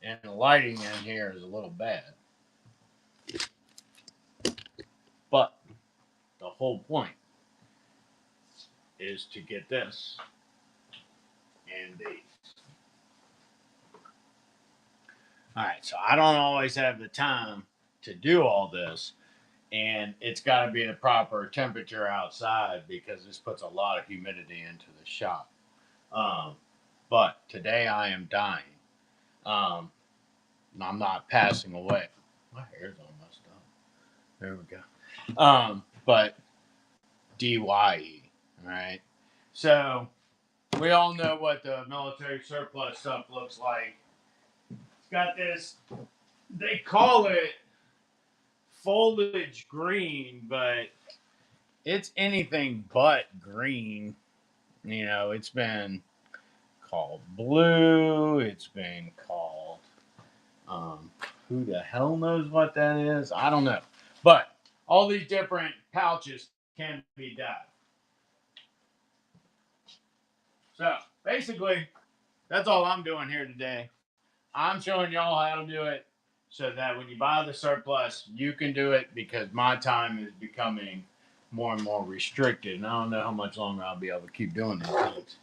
And the lighting in here is a little bad. But the whole point is to get this and these. All right, so I don't always have the time to do all this, and it's got to be the proper temperature outside because this puts a lot of humidity into the shop. Um, but today I am dying. Um, I'm not passing away. My hair's all messed up. There we go. But DYE, all right? So we all know what the military surplus stuff looks like. It's got this, they call it foliage green, but it's anything but green. You know, it's been called blue. It's been called, who the hell knows what that is? I don't know. But all these different pouches can be dyed. So basically, that's all I'm doing here today. I'm showing y'all how to do it so that when you buy the surplus, you can do it because my time is becoming more and more restricted. And I don't know how much longer I'll be able to keep doing these things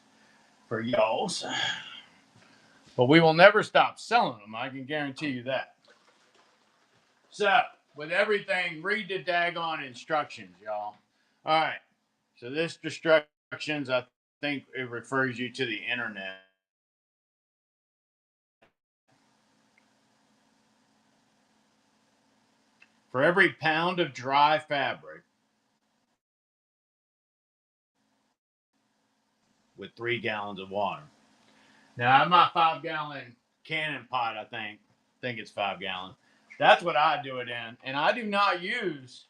for y'all's. But we will never stop selling them. I can guarantee you that. So, with everything, read the daggone instructions, y'all. All right. So, this instructions, I think it refers you to the internet. For every pound of dry fabric with 3 gallons of water. Now, I have my 5-gallon cannon pot, I think it's 5 gallon. That's what I do it in. And I do not use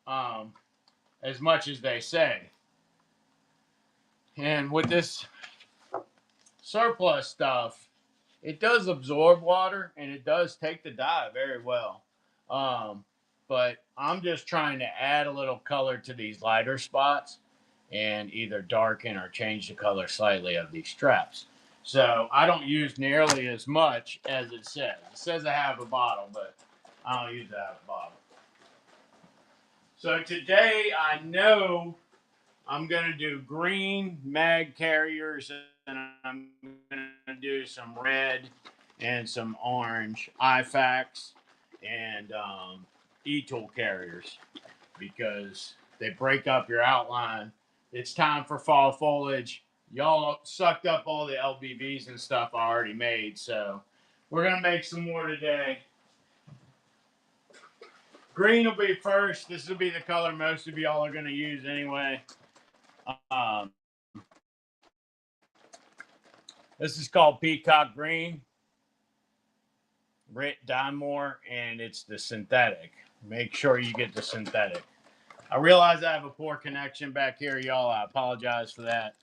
as much as they say. And with this surplus stuff, it does absorb water and it does take the dye very well. But I'm just trying to add a little color to these lighter spots and either darken or change the color slightly of these straps. So I don't use nearly as much as it says. It says I have a bottle, but I don't use that bottle. So today I know I'm going to do green mag carriers and I'm going to do some red and some orange IFACs and e-tool carriers because they break up your outline. It's time for fall foliage. Y'all sucked up all the LBVs and stuff I already made, so we're going to make some more today. Green will be first. This will be the color most of y'all are going to use anyway. This is called Peacock Green. Rit Dymore, and it's the synthetic. Make sure you get the synthetic. I realize I have a poor connection back here, y'all. I apologize for that.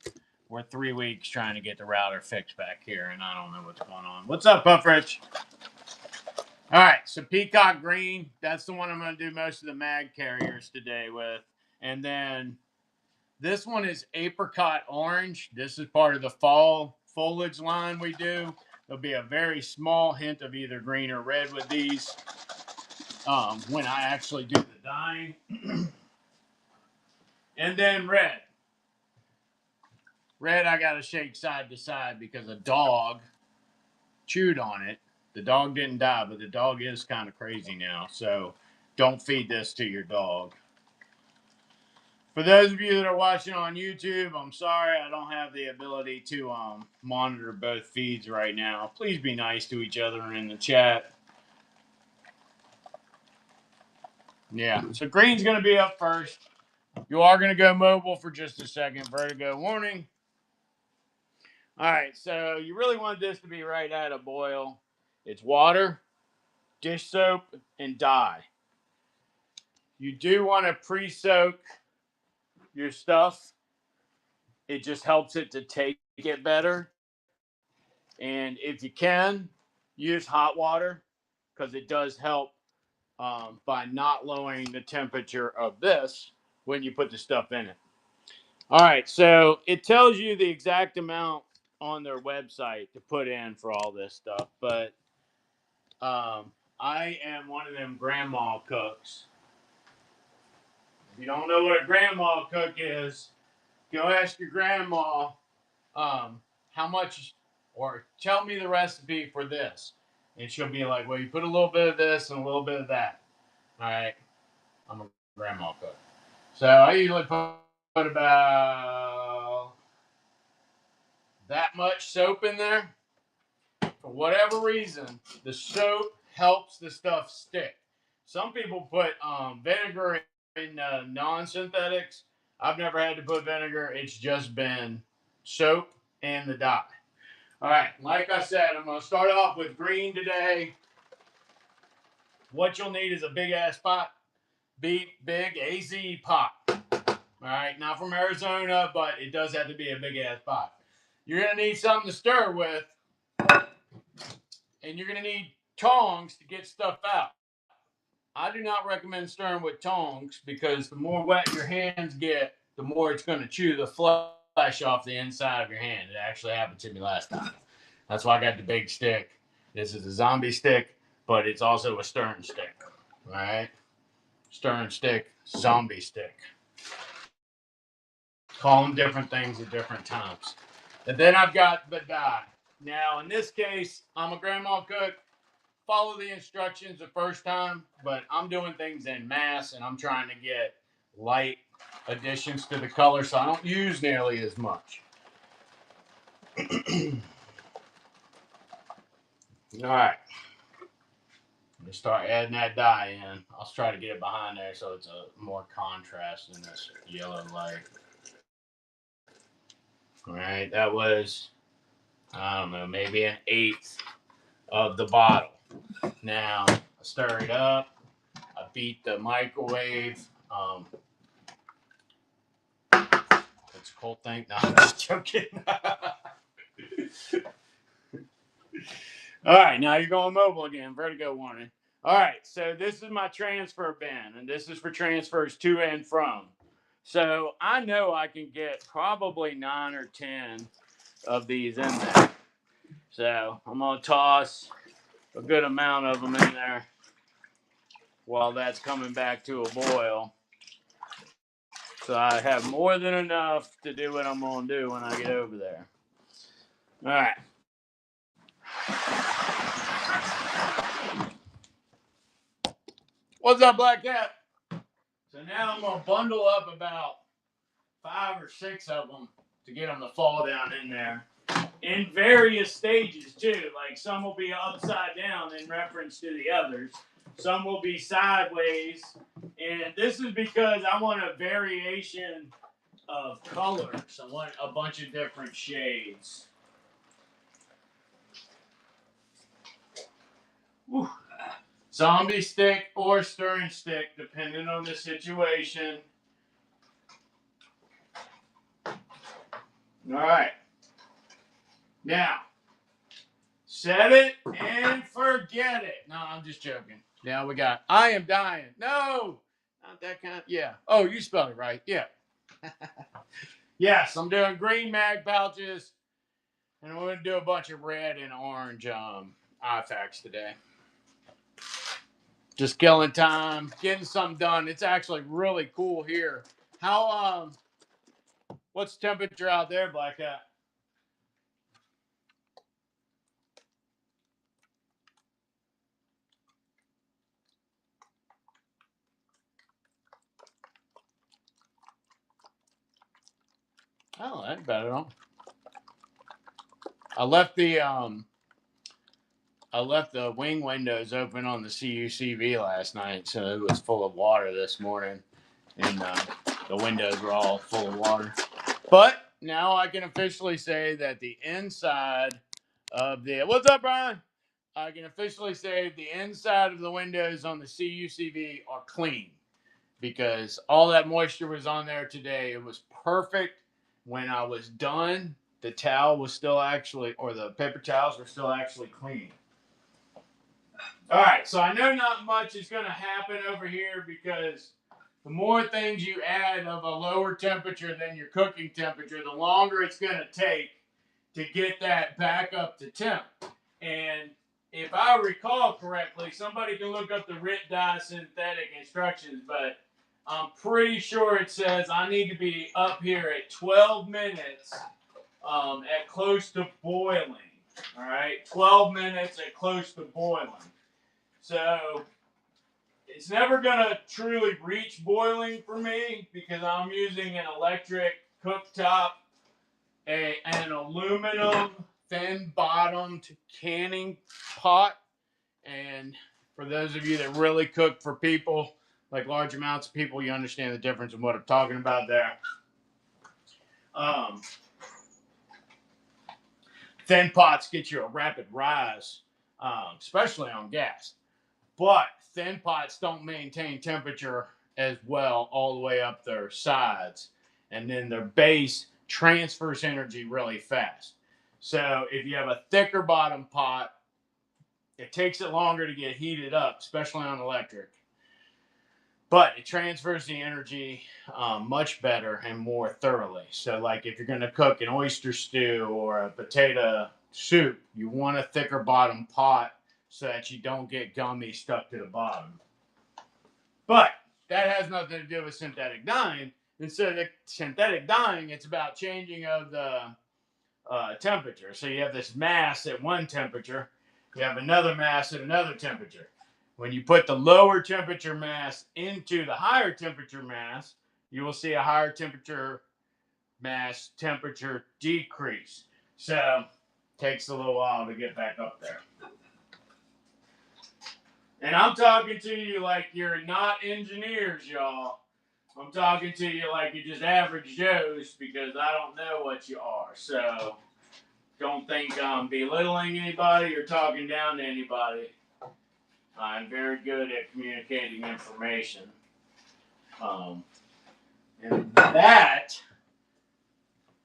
We're 3 weeks trying to get the router fixed back here, and I don't know what's going on. What's up, Puff Rich? All right, so Peacock Green, that's the one I'm going to do most of the mag carriers today with. And then this one is Apricot Orange. This is part of the fall foliage line we do. There'll be a very small hint of either green or red with these when I actually do the dyeing. And then red. Red, I got to shake side to side because a dog chewed on it. The dog didn't die, but the dog is kind of crazy now. So don't feed this to your dog. For those of you that are watching on YouTube, I'm sorry I don't have the ability to monitor both feeds right now. Please be nice to each other in the chat. Yeah, so green's going to be up first. You are going to go mobile for just a second. Vertigo warning. All right, so you really want this to be right at a boil. It's water, dish soap, and dye. You do want to pre-soak your stuff. It just helps it to take it better. And if you can, use hot water because it does help by not lowering the temperature of this when you put the stuff in it. All right, so it tells you the exact amount on their website to put in for all this stuff, but I am one of them grandma cooks. If you don't know what a grandma cook is, go ask your grandma how much, or tell me the recipe for this. And she'll be like, well, you put a little bit of this and a little bit of that. All right. I'm a grandma cook. So I usually put about that much soap in there. For whatever reason, the soap helps the stuff stick. Some people put vinegar in non-synthetics. I've never had to put vinegar. It's just been soap and the dye. All right, like I said, I'm going to start off with green today. What you'll need is a big-ass pot. Big AZ pot. All right, not from Arizona, but it does have to be a big-ass pot. You're going to need something to stir with, and you're going to need tongs to get stuff out. I do not recommend stirring with tongs because the more wet your hands get, the more it's going to chew the flesh off the inside of your hand. It actually happened to me last time. That's why I got the big stick. This is a zombie stick, but it's also a stirring stick. All right? Stirring stick, zombie stick. Call them different things at different times. And then I've got the dye. Now, in this case, I'm a grandma cook. Follow the instructions the first time, but I'm doing things in mass, and I'm trying to get light additions to the color, so I don't use nearly as much. All right. I'm going to start adding that dye in. I'll try to get it behind there so it's a more contrast in this yellow light. All right, that was, I don't know, maybe an eighth of the bottle. Now, I stir it up. I beat the microwave. It's a cold thing. No, I'm just joking. All right, now you're going mobile again. Vertigo warning. All right, so this is my transfer bin, and this is for transfers to and from. So I know I can get probably 9 or 10 of these in there. So I'm going to toss a good amount of them in there while that's coming back to a boil. So I have more than enough to do what I'm going to do when I get over there. All right. What's up, Black Cat? So now I'm going to bundle up about 5 or 6 of them to get them to fall down in there. In various stages, too. Like some will be upside down in reference to the others. Some will be sideways. And this is because I want a variation of colors. I want a bunch of different shades. Whew. Zombie stick or stirring stick, depending on the situation. All right. Now, set it and forget it. No, I'm just joking. Now we got, I am dying. No, not that kind. Yeah. Oh, you spelled it right. Yeah. Yes, I'm doing green mag pouches, and we're going to do a bunch of red and orange IFACs today. Just killing time, getting something done. It's actually really cool here. How, what's the temperature out there, Black Cat? Oh, that's better, though. I left the wing windows open on the CUCV last night, so it was full of water this morning, and the windows were all full of water. But now I can officially say that the inside of the, what's up, Brian? I can officially say the inside of the windows on the CUCV are clean because all that moisture was on there today. It was perfect. When I was done, the towel was still actually, or the paper towels were still actually clean. All right, so I know not much is going to happen over here because the more things you add of a lower temperature than your cooking temperature, the longer it's going to take to get that back up to temp. And if I recall correctly, somebody can look up the RIT dye synthetic instructions, but I'm pretty sure it says I need to be up here at 12 minutes at close to boiling. All right, 12 minutes at close to boiling. So it's never going to truly reach boiling for me because I'm using an electric cooktop, an aluminum thin bottomed canning pot. And for those of you that really cook for people, like large amounts of people, you understand the difference in what I'm talking about there. Thin pots get you a rapid rise, especially on gas. But thin pots don't maintain temperature as well all the way up their sides. And then their base transfers energy really fast. So if you have a thicker bottom pot, it takes it longer to get heated up, especially on electric. But it transfers the energy much better and more thoroughly. So like if you're going to cook an oyster stew or a potato soup, you want a thicker bottom pot so that you don't get gummy stuck to the bottom. But that has nothing to do with synthetic dyeing. Instead of synthetic dyeing, it's about changing of the temperature. So you have this mass at one temperature, you have another mass at another temperature. When you put the lower temperature mass into the higher temperature mass, you will see a higher temperature mass temperature decrease. So it takes a little while to get back up there. And I'm talking to you like you're not engineers, y'all. I'm talking to you like you're just average Joes because I don't know what you are. So don't think I'm belittling anybody or talking down to anybody. I'm very good at communicating information. And that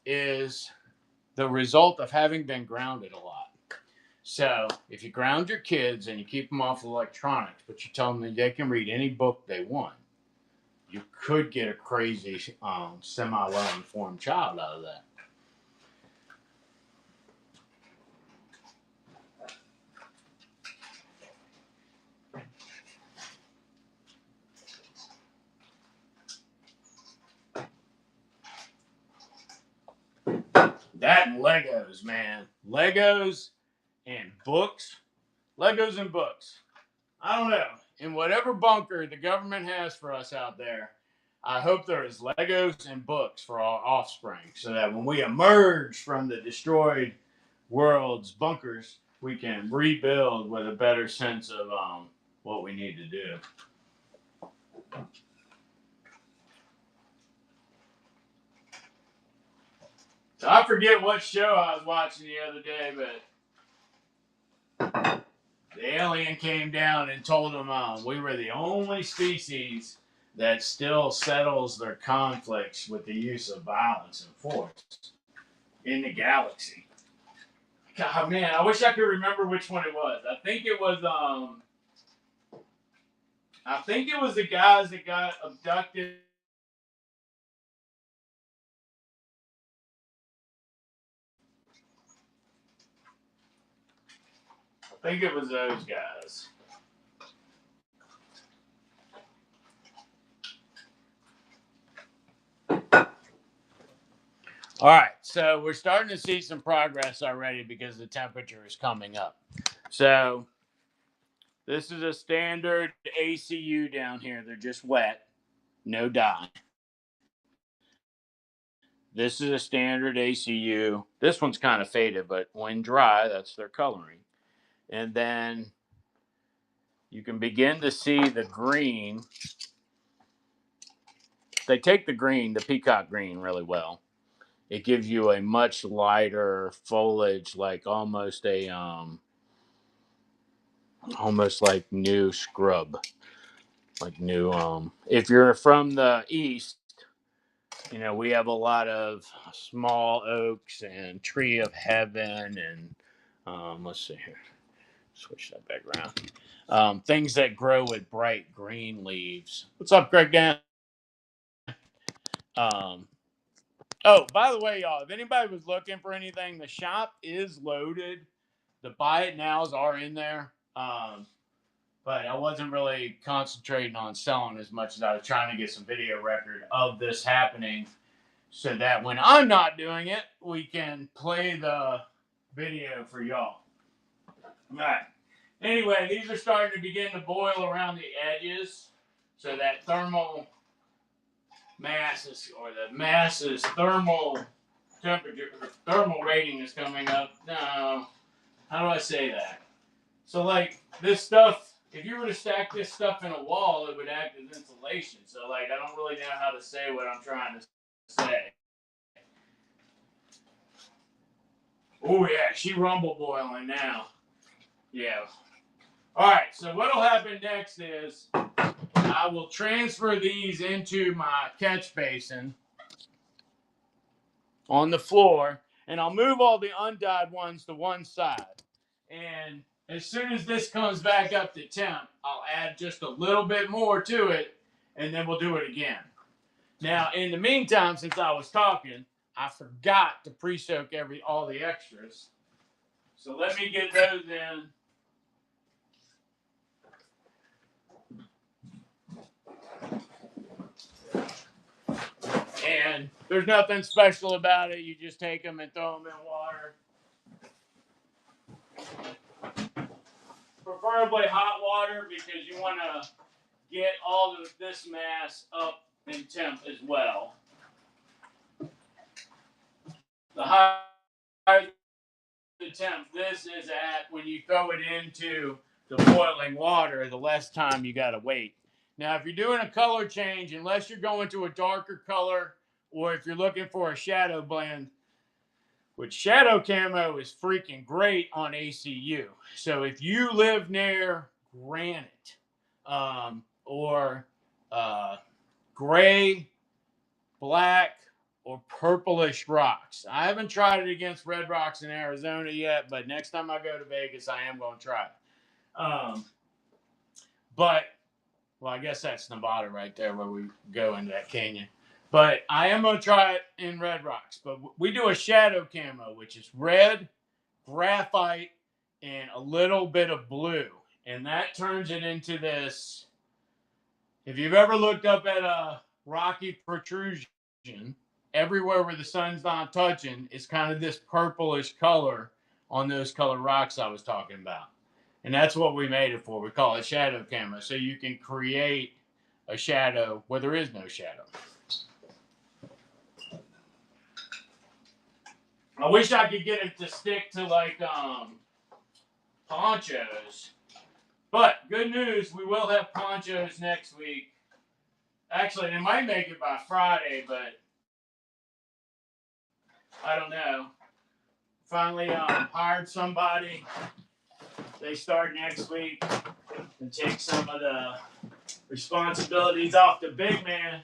is the result of having been grounded a lot. So if you ground your kids and you keep them off electronics, but you tell them that they can read any book they want, you could get a crazy, semi-well-informed child out of that. That and Legos, man. Legos and books. Legos and books. I don't know. In whatever bunker the government has for us out there, I hope there is Legos and books for our offspring so that when we emerge from the destroyed world's bunkers, we can rebuild with a better sense of what we need to do. So I forget what show I was watching the other day, but the alien came down and told them we were the only species that still settles their conflicts with the use of violence and force in the galaxy. God, man, I wish I could remember which one it was. I think it was the guys that got abducted. I think it was those guys. All right, so we're starting to see some progress already because the temperature is coming up. So this is a standard ACU down here. They're just wet, no dye. This is a standard ACU. This one's kind of faded, but when dry, that's their coloring. And then you can begin to see the green. They take the green, the peacock green, really well. It gives you a much lighter foliage, like almost like new scrub, like new. If you're from the east, you know we have a lot of small oaks and tree of heaven, and let's see here, switch that back around. Things that grow with bright green leaves. What's up, Greg? Dan? Oh, by the way, y'all, if anybody was looking for anything, the shop is loaded. The buy it nows are in there. But I wasn't really concentrating on selling as much as I was trying to get some video record of this happening so that when I'm not doing it, we can play the video for y'all. All right. Anyway, these are starting to begin to boil around the edges so that thermal masses, or the masses thermal temperature, thermal rating is coming up. No, how do I say that? So like this stuff, if you were to stack this stuff in a wall, it would act as insulation. So like I don't really know how to say what I'm trying to say. Oh yeah, she rumble boiling now. Yeah. All right, so what'll happen next is I will transfer these into my catch basin on the floor, and I'll move all the undyed ones to one side. And as soon as this comes back up to temp, I'll add just a little bit more to it, and then we'll do it again. Now, in the meantime, since I was talking, I forgot to pre-soak all the extras. So let me get those in. And there's nothing special about it. You just take them and throw them in water. Preferably hot water because you want to get all of this mass up in temp as well. The higher the temp this is at when you throw it into the boiling water, the less time you got to wait. Now, if you're doing a color change, unless you're going to a darker color, or if you're looking for a shadow blend, which shadow camo is freaking great on ACU. So if you live near granite or gray, black, or purplish rocks. I haven't tried it against red rocks in Arizona yet, but next time I go to Vegas, I am going to try it. Well, I guess that's Nevada right there where we go into that canyon. But I am going to try it in red rocks. But we do a shadow camo, which is red, graphite, and a little bit of blue. And that turns it into this. If you've ever looked up at a rocky protrusion, everywhere where the sun's not touching, it's kind of this purplish color on those colored rocks I was talking about. And that's what we made it for. We call it shadow camo. So you can create a shadow where there is no shadow. I wish I could get it to stick to like ponchos. But good news, we will have ponchos next week. Actually, they might make it by Friday, but I don't know. Finally hired somebody. They start next week and take some of the responsibilities off the big man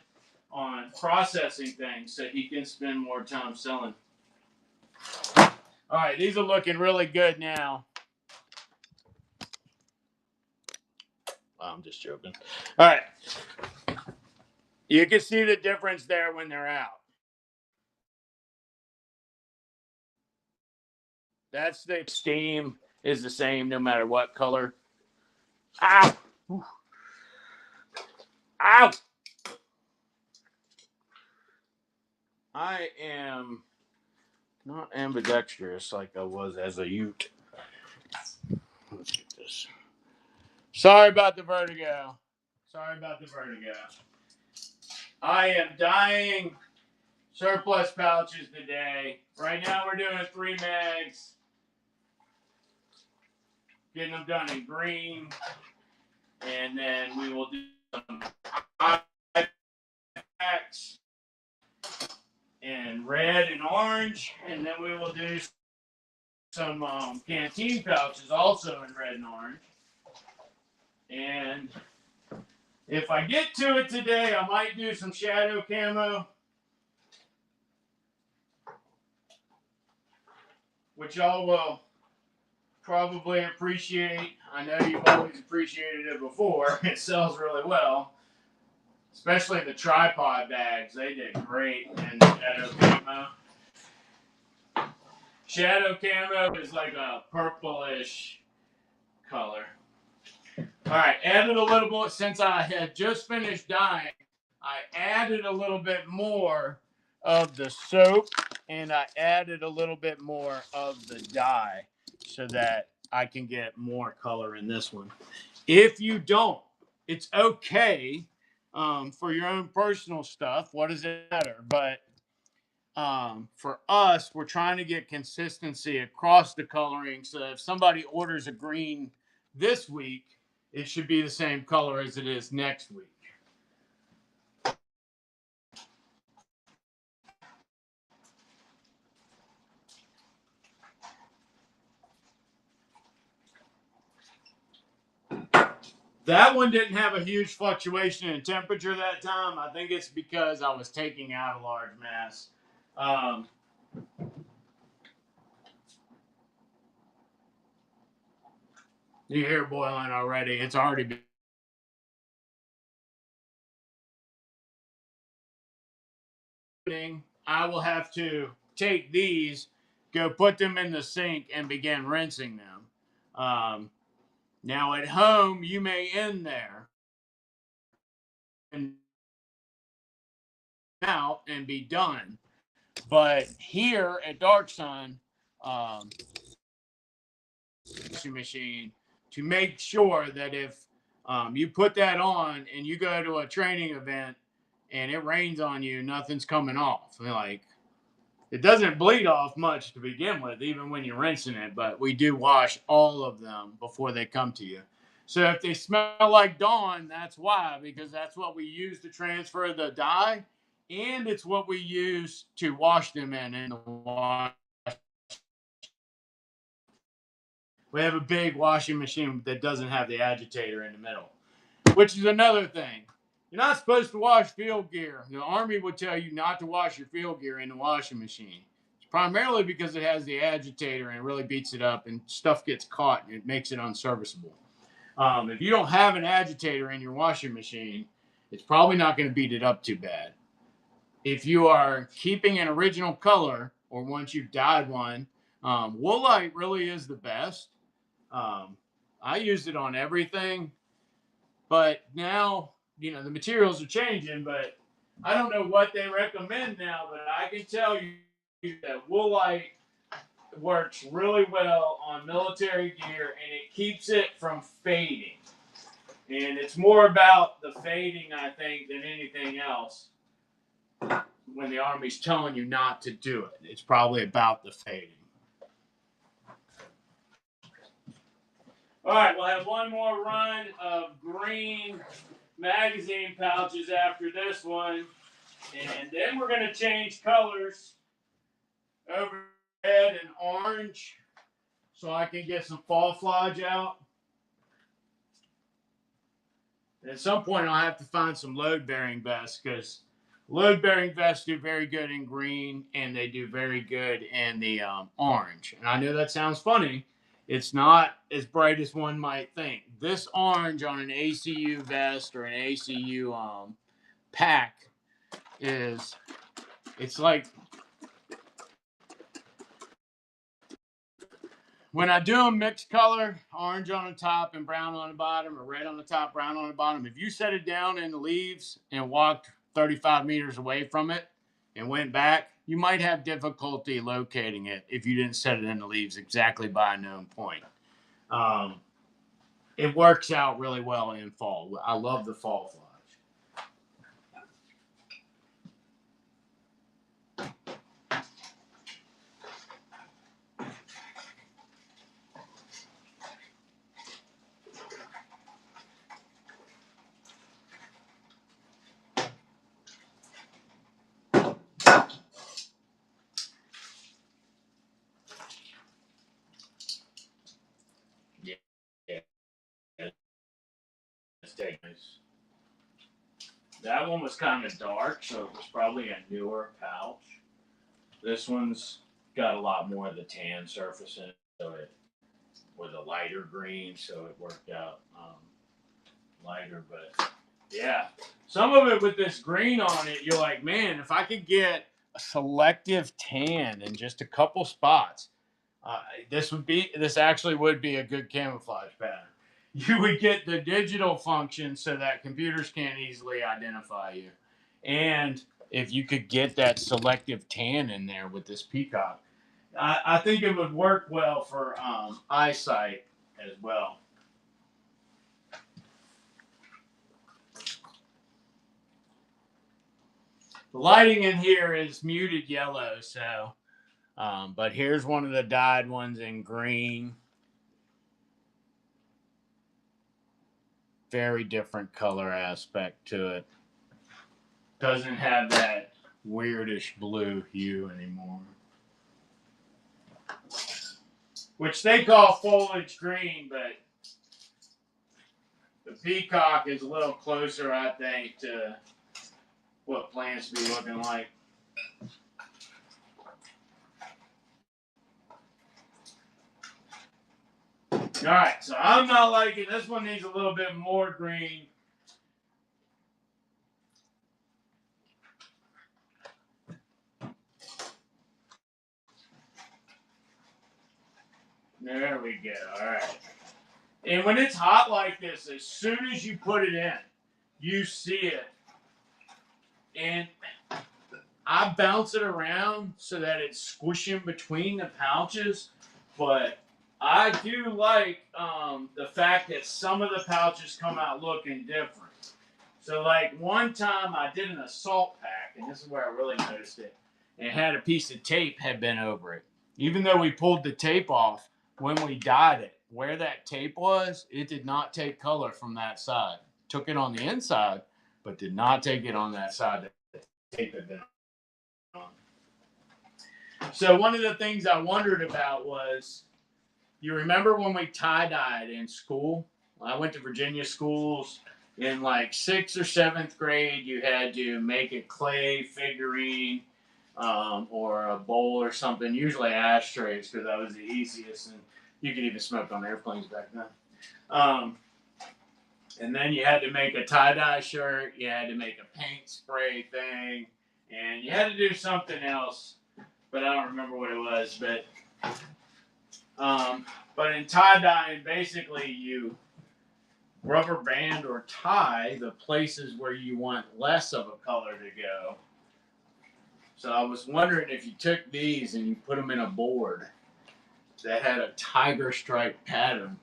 on processing things so he can spend more time selling. All right, these are looking really good now. I'm just joking. All right. You can see the difference there when they're out. That's the steam is the same no matter what color. Ow! Ow! I am not ambidextrous like I was as a youth. Let's get this. Sorry about the vertigo. I am dyeing surplus pouches today. Right now we're doing 3 mags. Getting them done in green. And then we will do some packs in red and orange. And then we will do some canteen pouches also in red and orange. And if I get to it today, I might do some shadow camo, which y'all will probably appreciate. I know you've always appreciated it before. It sells really well, especially the tripod bags. They did great in shadow camo. Shadow camo is like a purplish color. All right, added a little more since I had just finished dyeing. I added a little bit more of the soap and I added a little bit more of the dye so that I can get more color in this one. If you don't, it's okay for your own personal stuff. What does it matter? But for us, we're trying to get consistency across the coloring. So if somebody orders a green this week, it should be the same color as it is next week. That one didn't have a huge fluctuation in temperature that time. I think it's because I was taking out a large mass. You hear boiling already. It's already been. I will have to take these, go put them in the sink, and begin rinsing them. Now at home, you may end there and out and be done. But here at Dark Sun, washing machine to make sure that if you put that on and you go to a training event and it rains on you, nothing's coming off. Like it doesn't bleed off much to begin with, even when you're rinsing it. But we do wash all of them before they come to you. So if they smell like Dawn, that's why, because that's what we use to transfer the dye, and it's what we use to wash them in the wash. We have a big washing machine that doesn't have the agitator in the middle, which is another thing. You're not supposed to wash field gear. The Army would tell you not to wash your field gear in the washing machine. It's primarily because it has the agitator and it really beats it up and stuff gets caught and it makes it unserviceable. If you don't have an agitator in your washing machine, it's probably not going to beat it up too bad. If you are keeping an original color or once you've dyed one, Woolite really is the best. I used it on everything, but now, the materials are changing, but I don't know what they recommend now, but I can tell you that Woolite works really well on military gear and it keeps it from fading. And it's more about the fading, I think, than anything else. When the Army's telling you not to do it, it's probably about the fading. All right, we'll have one more run of green magazine pouches after this one. And then we're going to change colors over red and orange so I can get some fall flage out. And at some point, I'll have to find some load-bearing vests because load-bearing vests do very good in green and they do very good in the orange. And I know that sounds funny. It's not as bright as one might think. This orange on an ACU vest or an ACU pack it's like, when I do them mixed color, orange on the top and brown on the bottom, or red on the top, brown on the bottom, if you set it down in the leaves and walked 35 meters away from it and went back, you might have difficulty locating it if you didn't set it in the leaves exactly by a known point. It works out really well in fall. I love the fall flage. That one was kind of dark, so it was probably a newer pouch. This one's got a lot more of the tan surface in it, so it was a lighter green, so it worked out lighter. But yeah, some of it with this green on it, you're like, man, if I could get a selective tan in just a couple spots, this actually would be a good camouflage pattern. You would get the digital function so that computers can't easily identify you. And if you could get that selective tan in there with this peacock, I think it would work well for eyesight as well. The lighting in here is muted yellow, so, but here's one of the dyed ones in green. Very different color aspect to it. Doesn't have that weirdish blue hue anymore. Which they call foliage green, but the peacock is a little closer, I think, to what plants be looking like. Alright, so I'm not liking this one. Needs a little bit more green. There we go. Alright. And when it's hot like this, as soon as you put it in, you see it. And I bounce it around so that it's squishing between the pouches, but I do like the fact that some of the pouches come out looking different. So, like one time I did an assault pack, and this is where I really noticed it. And it had a piece of tape had been over it. Even though we pulled the tape off, when we dyed it, where that tape was, it did not take color from that side. Took it on the inside, but did not take it on that side that the tape had been on. So one of the things I wondered about was, you remember when we tie-dyed in school? I went to Virginia schools. In like 6th or 7th grade, you had to make a clay figurine or a bowl or something, usually ashtrays, because that was the easiest, and you could even smoke on airplanes back then. And then you had to make a tie-dye shirt, you had to make a paint spray thing, and you had to do something else, but I don't remember what it was. But in tie-dyeing, basically you rubber band or tie the places where you want less of a color to go. So I was wondering if you took these and you put them in a board that had a tiger stripe pattern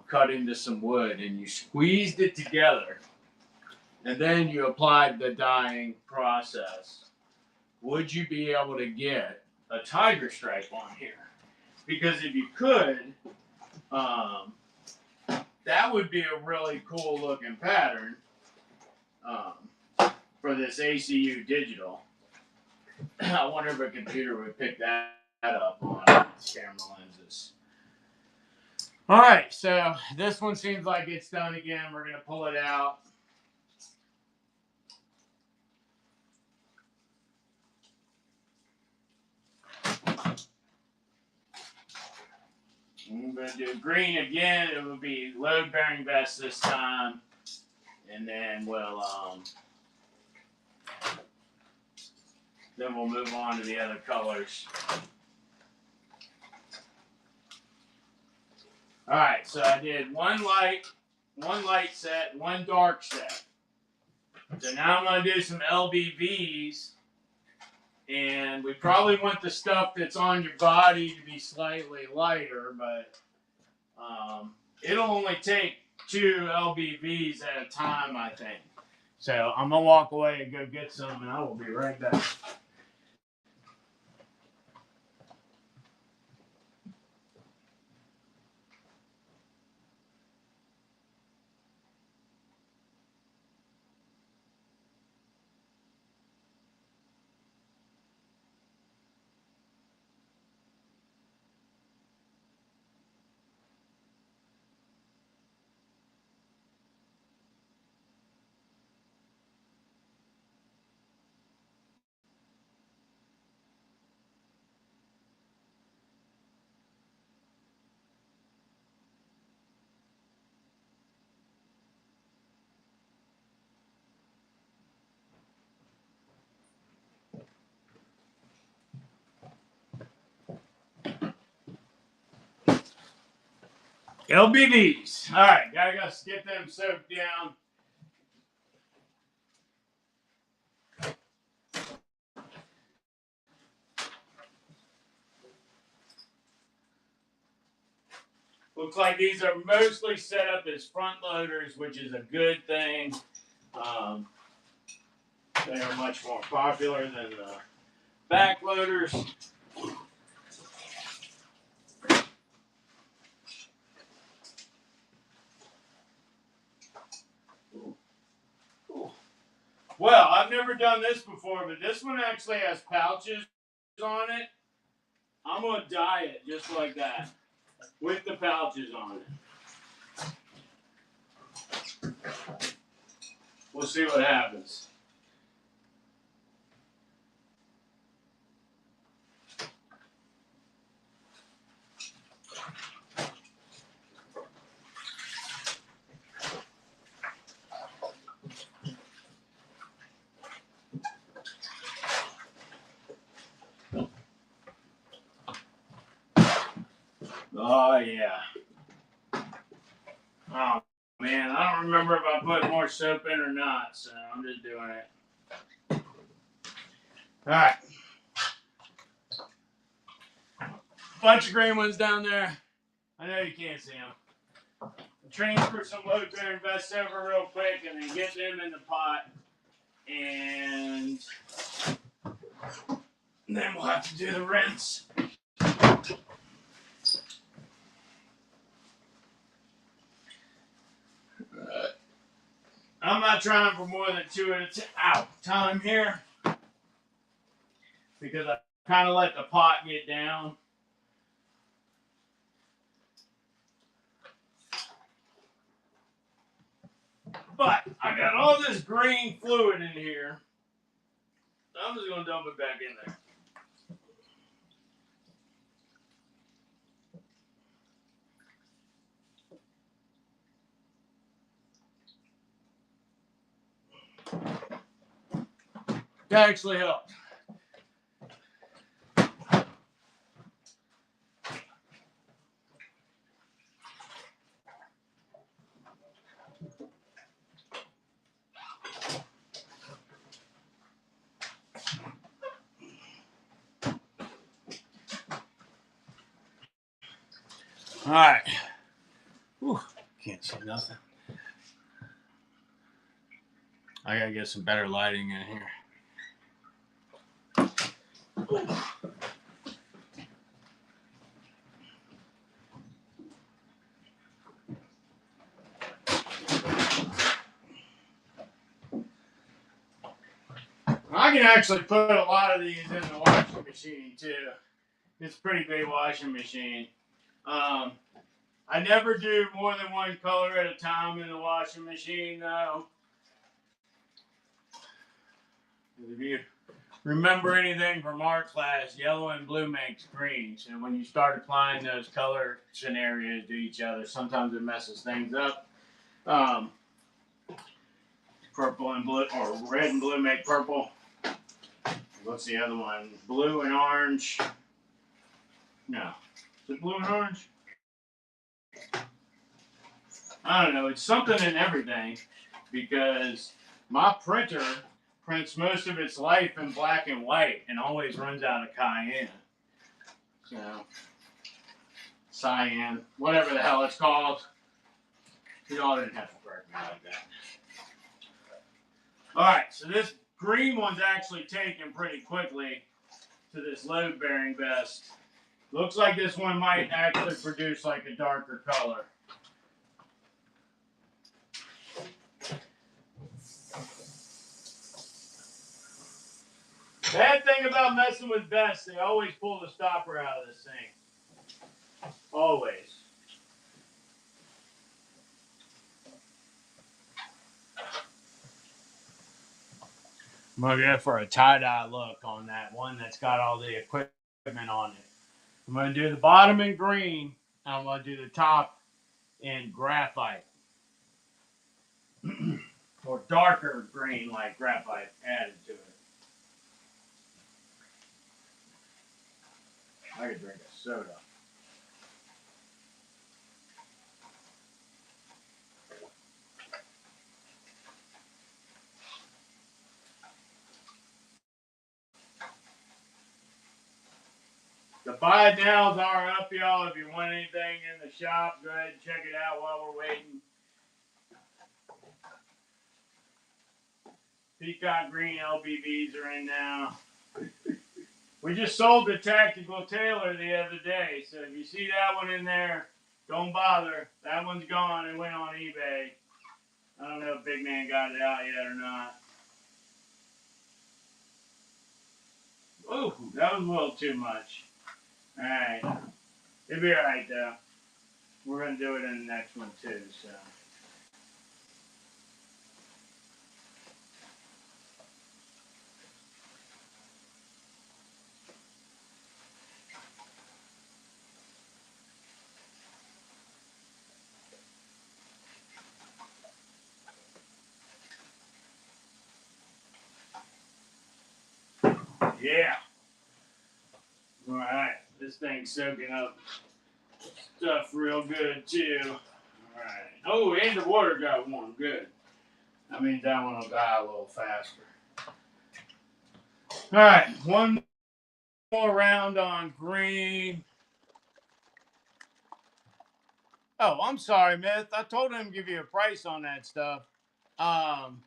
cut into some wood, and you squeezed it together, and then you applied the dyeing process, would you be able to get a tiger stripe on here? Because if you could, that would be a really cool looking pattern for this ACU digital. I wonder if a computer would pick that up on camera lenses. All right, so this one seems like it's done again. We're going to pull it out. I'm going to do green again. It will be load-bearing vest this time. And then we'll move on to the other colors. All right, so I did one light set, one dark set. So now I'm going to do some LBVs. And we probably want the stuff that's on your body to be slightly lighter, but it'll only take 2 LBVs at a time, I think. So I'm going to walk away and go get some, and I will be right back. LBDs. All right, gotta get them soaked down. Looks like these are mostly set up as front loaders, which is a good thing. They are much more popular than the back loaders. Well, I've never done this before, but this one actually has pouches on it. I'm going to dye it just like that with the pouches on it. We'll see what happens. Oh, yeah. Oh, man. I don't remember if I put more soap in or not, so I'm just doing it. All right. Bunch of green ones down there. I know you can't see them. Transfer some load bearing vests over real quick and then get them in the pot. And then we'll have to do the rinse. I'm not trying for more than 2 at a time here because I kind of let the pot get down. But I got all this green fluid in here. I'm just going to dump it back in there. That actually helped. All right. Whew, can't see nothing. I gotta get some better lighting in here. I can actually put a lot of these in the washing machine too. It's a pretty big washing machine. I never do more than one color at a time in the washing machine though. If you remember anything from art class, yellow and blue makes green. So when you start applying those color scenarios to each other, sometimes it messes things up. Purple and blue, or red and blue make purple. What's the other one? Blue and orange. No. Is it blue and orange? I don't know. It's something in everything because my printer prints most of its life in black and white and always runs out of cayenne. So, cyan, whatever the hell it's called. You all didn't have to correct me like that. All right, so this green one's actually taken pretty quickly to this load bearing vest. Looks like this one might actually produce like a darker color. Bad thing about messing with vests, they always pull the stopper out of this thing. Always. I'm going to go for a tie-dye look on that one that's got all the equipment on it. I'm going to do the bottom in green, and I'm going to do the top in graphite. Or darker green like graphite added to it. I could drink a soda. buy it now's are up, y'all. If you want anything in the shop, go ahead and check it out while we're waiting. Peacock green LBBs are in now. We just sold the Tactical Tailor the other day, so if you see that one in there, don't bother. That one's gone. It went on eBay. I don't know if Big Man got it out yet or not. Ooh, that was a little too much. Alright. It'll be alright, though. We're going to do it in the next one, too, so. Yeah. Alright. This thing's soaking up stuff real good, too. Alright. Oh, and the water got warm. Good. That means that one will die a little faster. Alright. One more round on green. Oh, I'm sorry, Myth. I told him to give you a price on that stuff. I'll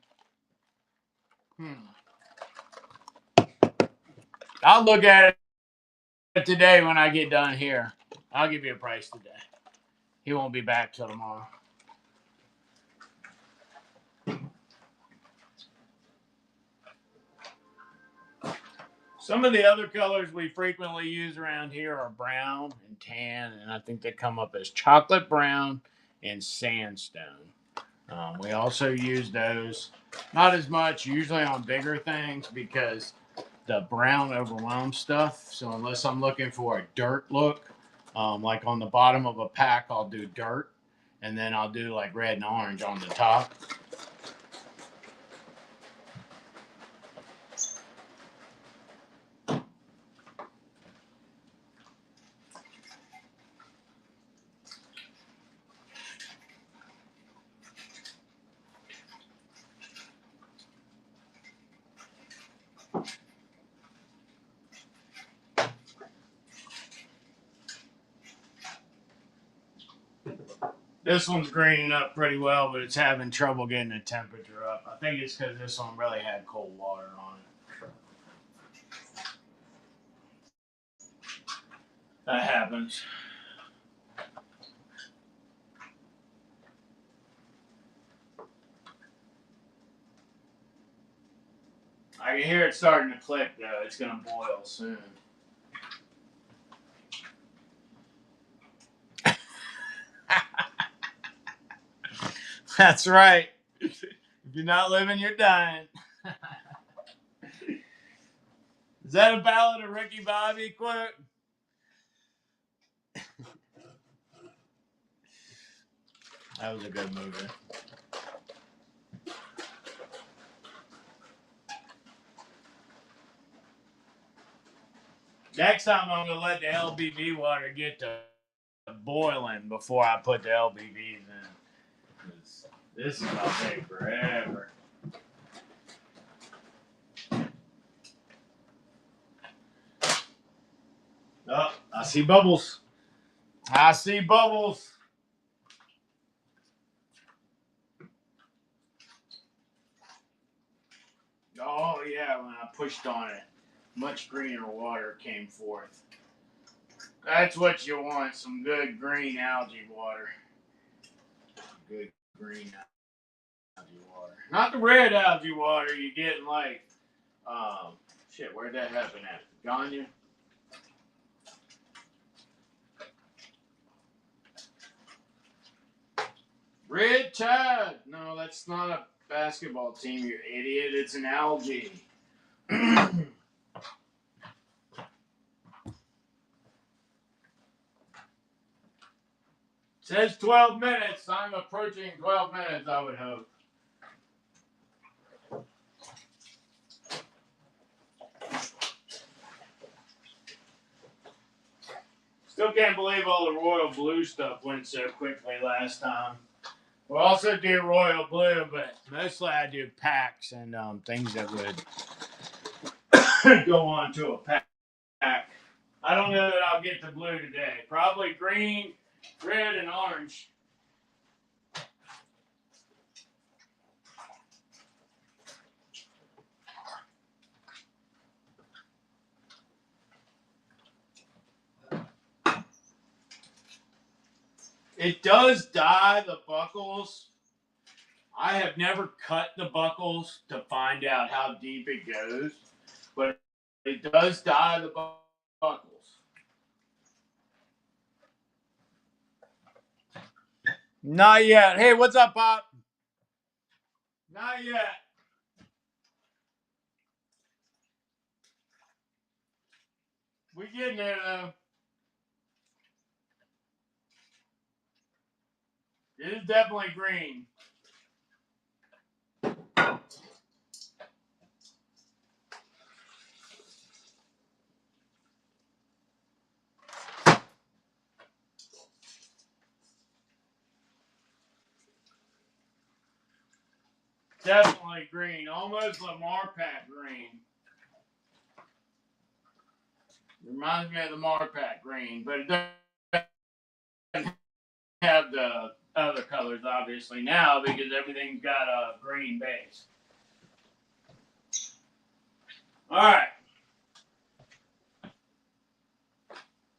look at it today when I get done here. I'll give you a price today. He won't be back till tomorrow. Some of the other colors we frequently use around here are brown and tan, and I think they come up as chocolate brown and sandstone. We also use those, not as much, usually on bigger things because the brown overwhelms stuff. So unless I'm looking for a dirt look, like on the bottom of a pack, I'll do dirt, and then I'll do like red and orange on the top. This one's greening up pretty well, but it's having trouble getting the temperature up. I think it's because this one really had cold water on it. That happens. I can hear it starting to click, though. It's going to boil soon. That's right. If you're not living, you're dying. Is that a Ballad of Ricky Bobby quote? That was a good movie. Next time I'm going to let the LBB water get to boiling before I put the LBBs in. This is going to take forever. Oh, I see bubbles. I see bubbles. Oh, yeah, when I pushed on it, much greener water came forth. That's what you want, some good green algae water. Good green algae water. Not the red algae water you get in like, shit, where'd that happen at? Ganya? Red Tide! No, that's not a basketball team, you idiot. It's an algae. It says 12 minutes. I'm approaching 12 minutes, I would hope. Still can't believe all the royal blue stuff went so quickly last time. We'll also do royal blue, but mostly I do packs and things that would go on to a pack. I don't know that I'll get the blue today. Probably green, red, and orange. It does dye the buckles. I have never cut the buckles to find out how deep it goes, but it does dye the buckles. Not yet. Hey, what's up, Pop? Not yet. We getting there though. It is definitely green. Definitely green. Almost Lamar Pack green. Reminds me of the Marpac green, but it doesn't have the other colors obviously now because everything's got a green base. All right.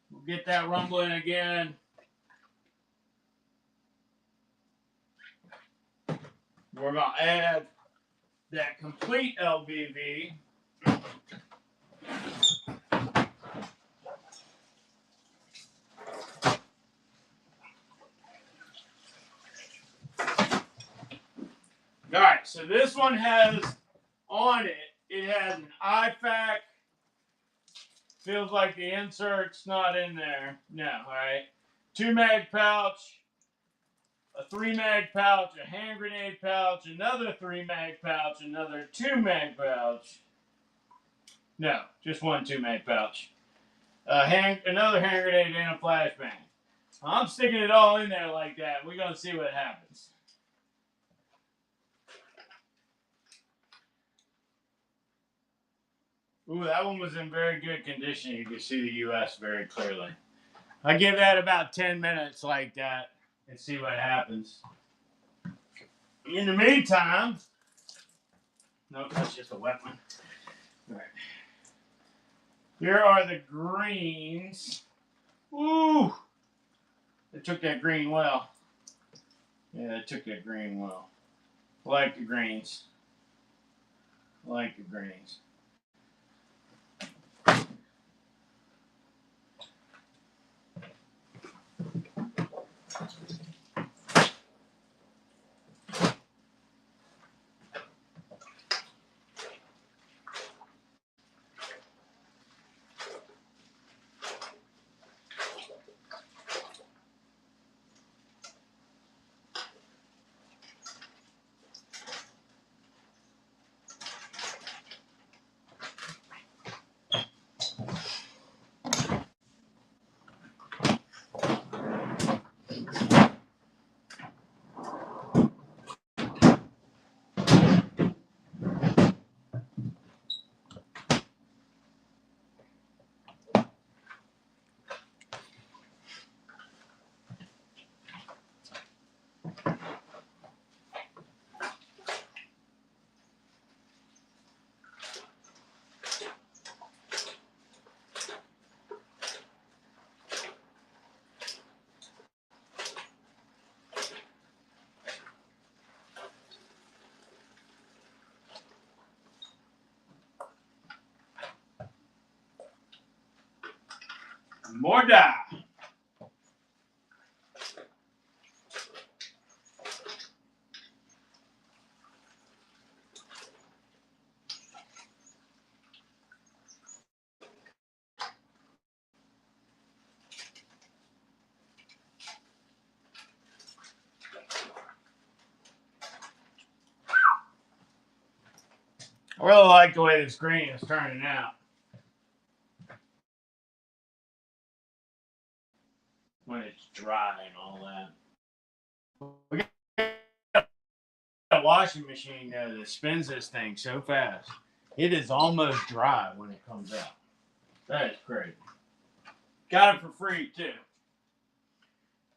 We'll get that rumbling again. We're going to add that complete LVV. All right, so this one has on it, it has an IFAC. Feels like the insert's not in there. No, all right. 2 mag pouch, a 3 mag pouch, a hand grenade pouch, another 3 mag pouch, another 2 mag pouch. No, just one 2 mag pouch. Another hand grenade and a flashbang. I'm sticking it all in there like that. We're going to see what happens. Ooh, that one was in very good condition. You can see the US very clearly. I give that about 10 minutes like that and see what happens. In the meantime, no, that's just a wet one. All right. Here are the greens. Ooh, they took that green well. Yeah, they took that green well. I like the greens. I like the greens. More dye. I really like the way this green is turning out. When it's dry and all that. We got a washing machine that spins this thing so fast. It is almost dry when it comes out. That is crazy. Got it for free too.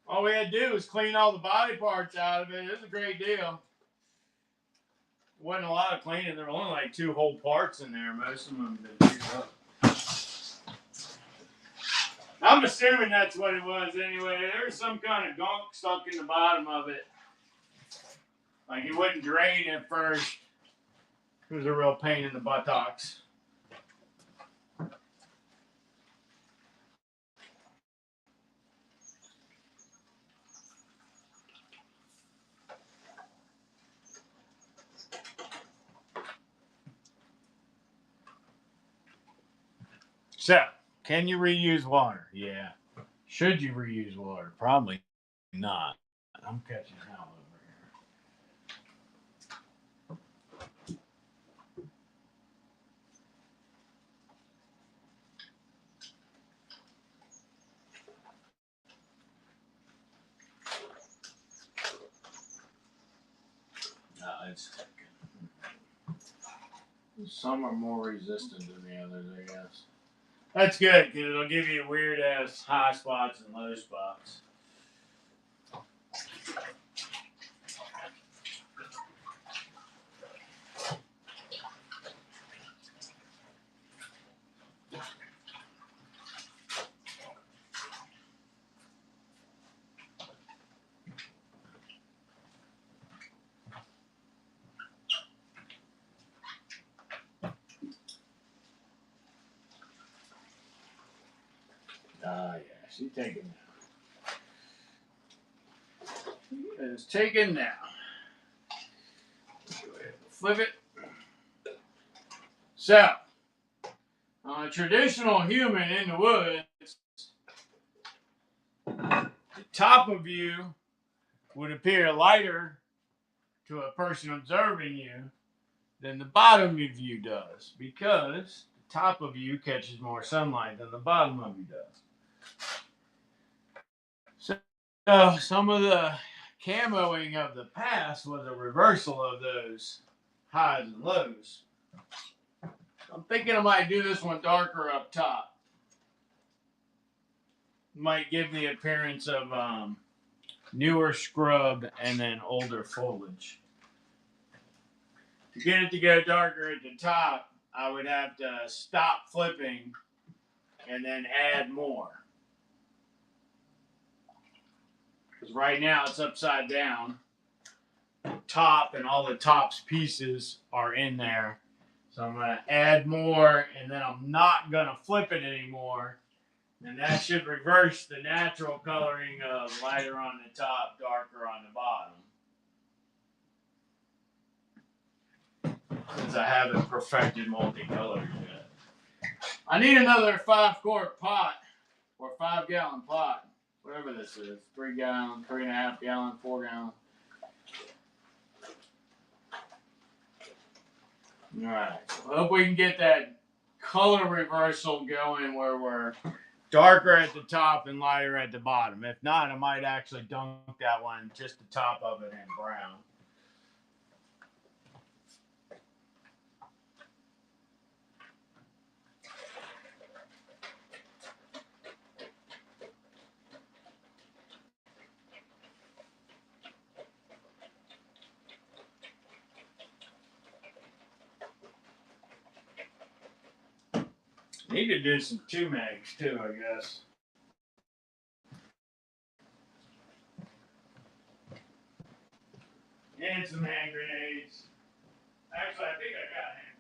All we had to do was clean all the body parts out of it. It was a great deal. Wasn't a lot of cleaning. There were only like 2 whole parts in there. Most of them have been used up. I'm assuming that's what it was anyway. There was some kind of gunk stuck in the bottom of it. Like it wouldn't drain at first. It was a real pain in the buttocks. So, can you reuse water? Yeah. Should you reuse water? Probably not. I'm catching hell over here. No, it's taken. Some are more resistant than the others, I guess. That's good because it'll give you weird ass high spots and low spots. Ah, yeah, she's taking now. She is taken now. Go ahead and flip it. So, on a traditional human in the woods, the top of you would appear lighter to a person observing you than the bottom of you does because the top of you catches more sunlight than the bottom of you does. So some of the camoing of the past was a reversal of those highs and lows. I'm thinking I might do this one darker up top. Might give the appearance of newer scrub and then older foliage. To get it to go darker at the top, I would have to stop flipping and then add more. Because right now it's upside down. The top and all the top's pieces are in there. So I'm going to add more and then I'm not going to flip it anymore. And that should reverse the natural coloring of lighter on the top, darker on the bottom. Since I haven't perfected multicolors yet. I need another 5-quart pot or 5-gallon pot. Whatever this is. 3 gallon, 3.5 gallon, 4 gallon. Alright. I hope we can get that color reversal going where we're darker at the top and lighter at the bottom. If not, I might actually dunk that one, just the top of it, in brown. Need to do some 2-megs too, I guess. And some hand grenades. Actually, I think I got hand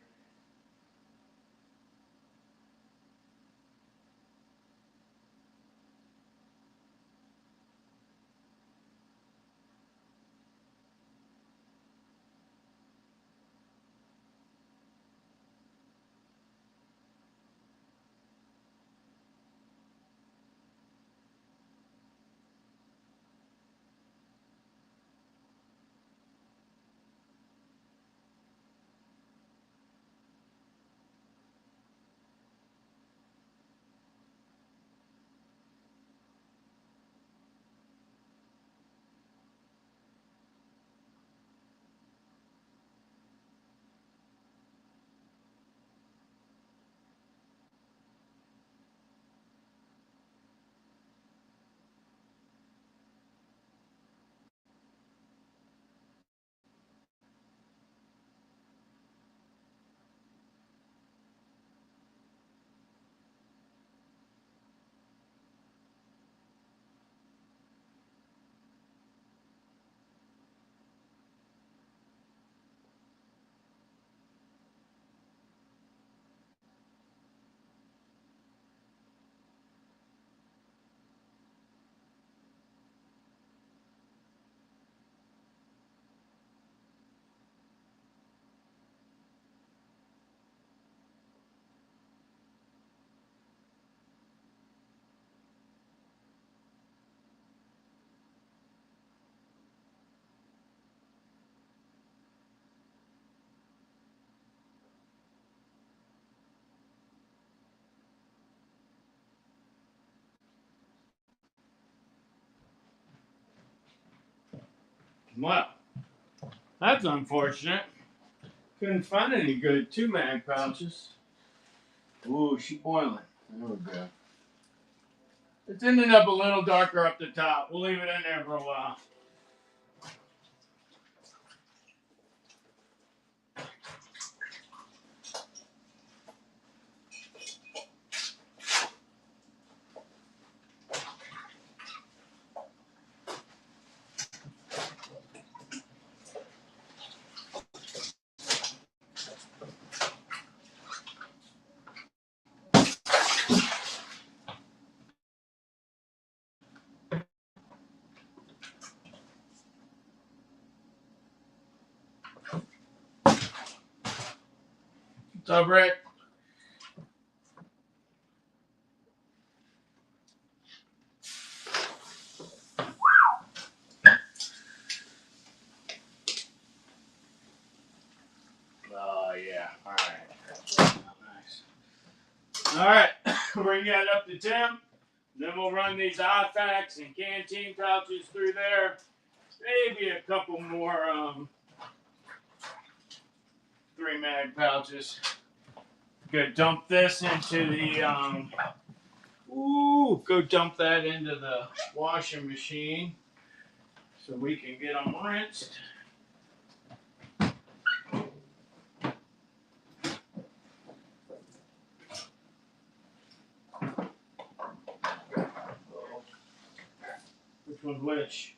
Well, that's unfortunate. Couldn't find any good 2-mag pouches. Ooh, she's boiling. There we go. It's ended up a little darker up the top. We'll leave it in there for a while. What's up, Rick? Oh, yeah. All right. Nice. All right. Bring that up to temp. Then we'll run these IFACs and canteen pouches through there. Maybe a couple more 3-mag pouches. Go dump this into the go dump that into the washing machine so we can get them rinsed. Which one's which?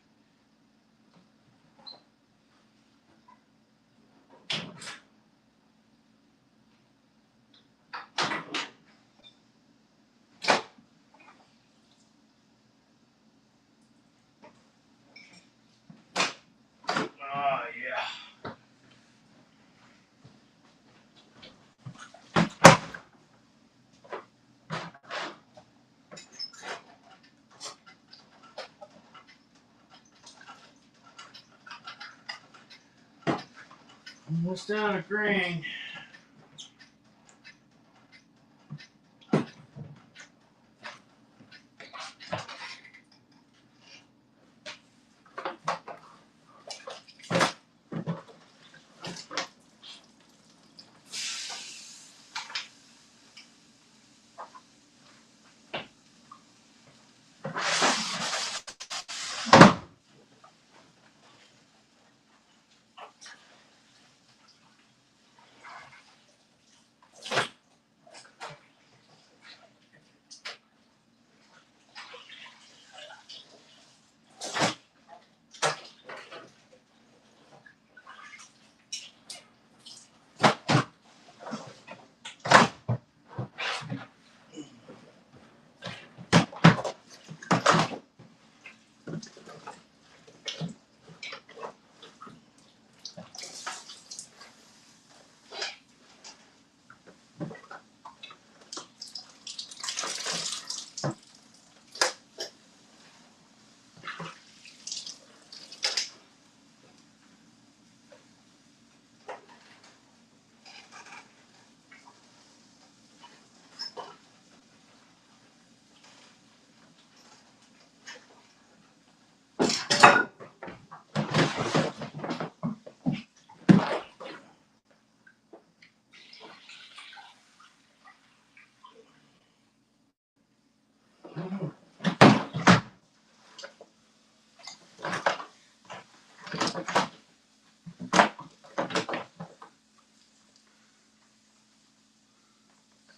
Oh, yeah. Almost down to green.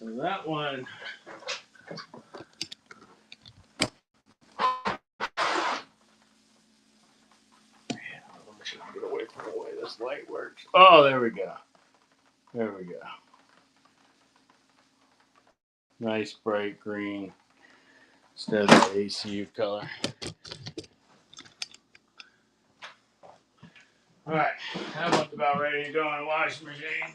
So that one. Get away from the way this light works. Oh, there we go. There we go. Nice bright green instead of that ACU color. All right, that one's about ready to go in the washing machine.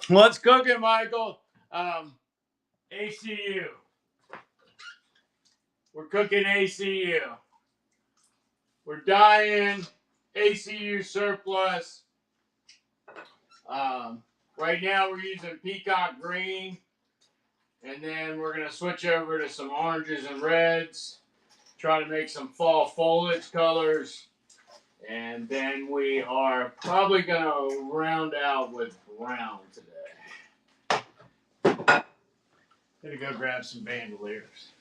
What's cooking, Michael? ACU. We're cooking ACU. We're dyeing ACU surplus. Right now we're using peacock green. And then we're going to switch over to some oranges and reds. Try to make some fall foliage colors. And then we are probably going to round out with brown today. Gonna go grab some bandoliers.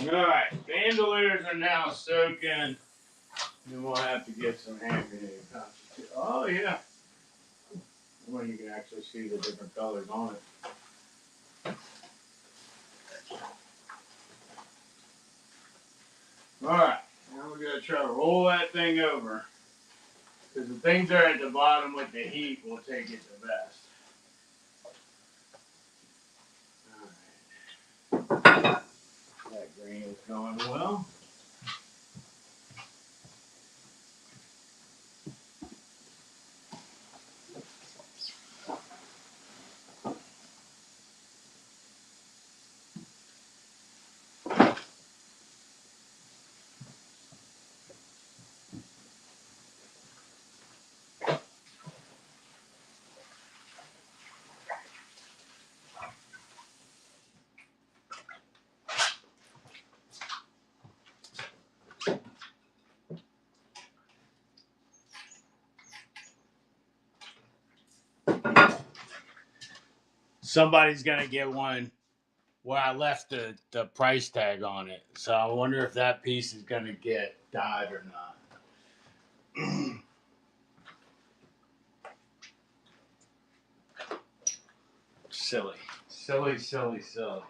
Alright, bandoliers are now soaking. Then we'll have to get some hand grenade concentrate. Oh, yeah. Well, you can actually see the different colors on it. Alright, now we're going to try to roll that thing over. Because the things that are at the bottom with the heat will take it the best. Alright. That green is going well. Somebody's going to get one where I left the price tag on it. So I wonder if that piece is going to get dyed or not. Silly. Silly, silly, silly.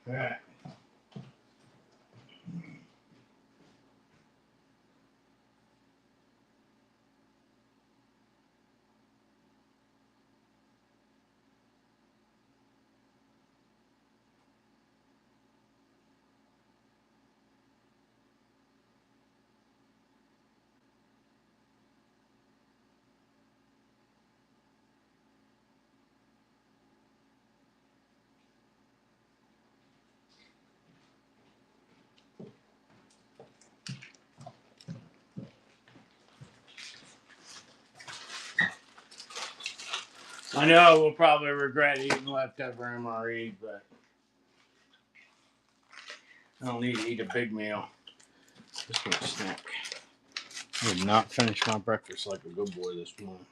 All right. I know we'll probably regret eating leftover MRE, but I don't need to eat a big meal. Just want a snack. I did not finish my breakfast like a good boy this morning.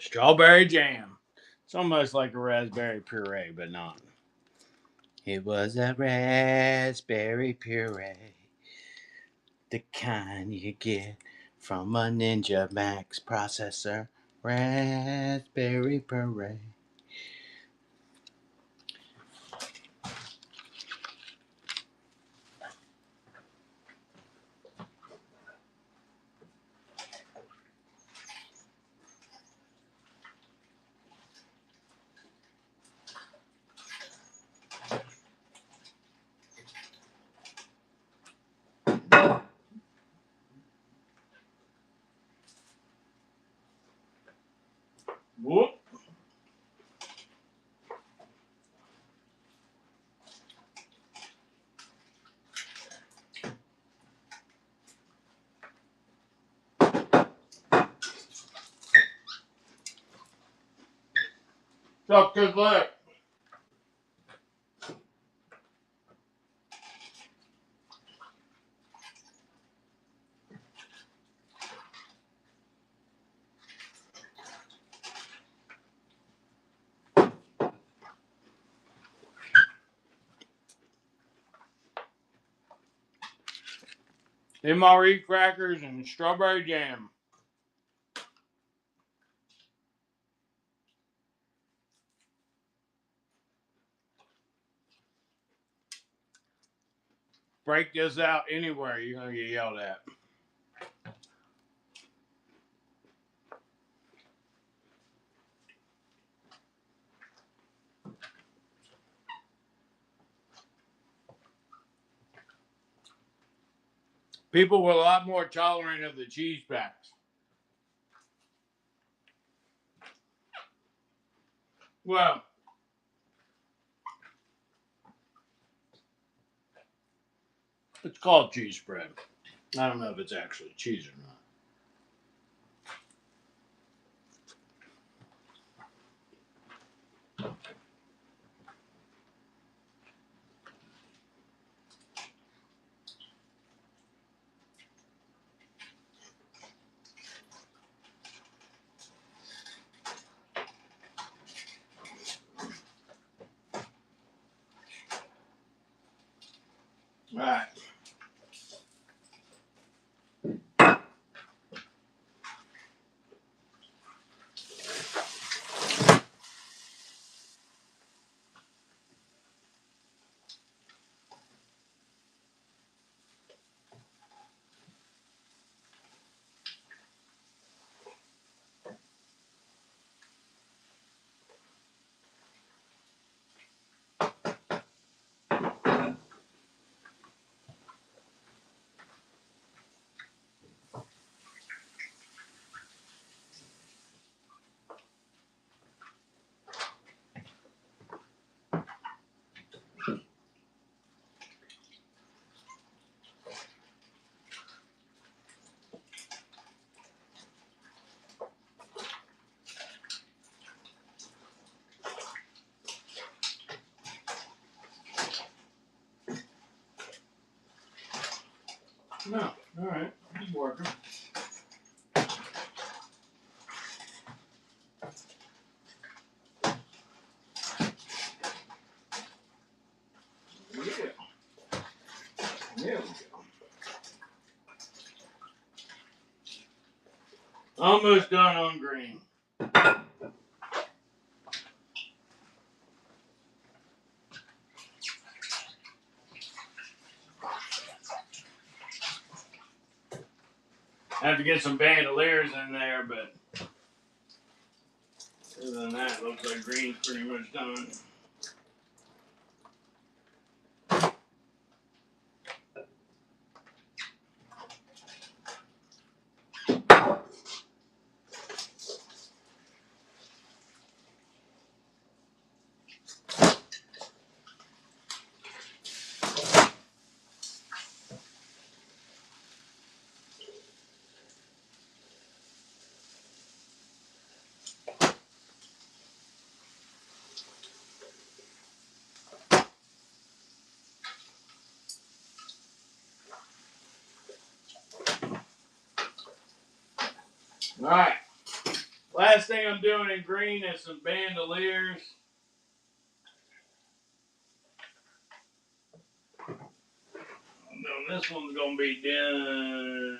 Strawberry jam. It's almost like a raspberry puree, but not. It was a raspberry puree, the kind you get from a Ninja Max processor. Raspberry puree. Whoop. So good luck. MRE crackers and strawberry jam. Break this out anywhere, you're going to get yelled at. People were a lot more tolerant of the cheese packs. Well, it's called cheese spread. I don't know if it's actually cheese or not. All right. No, all right. Keep working. Yeah. There we go. Almost done on green. I have to get some bandoliers in there, but other than that, it looks like green's pretty much done. All right. Last thing I'm doing in green is some bandoliers. No, this one's gonna be done.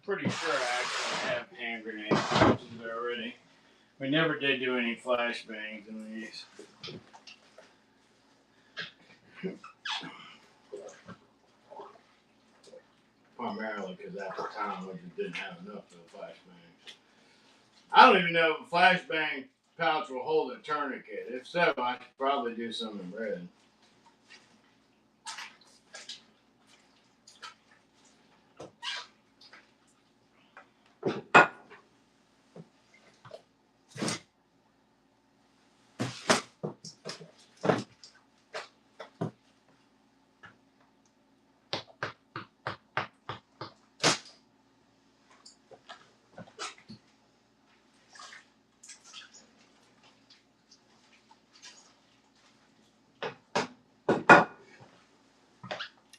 Pretty sure I actually have hand grenades already. We never did do any flashbangs in these. Primarily because at the time we just didn't have enough for the flashbangs. I don't even know if a flashbang pouch will hold a tourniquet. If so, I could probably do some in red.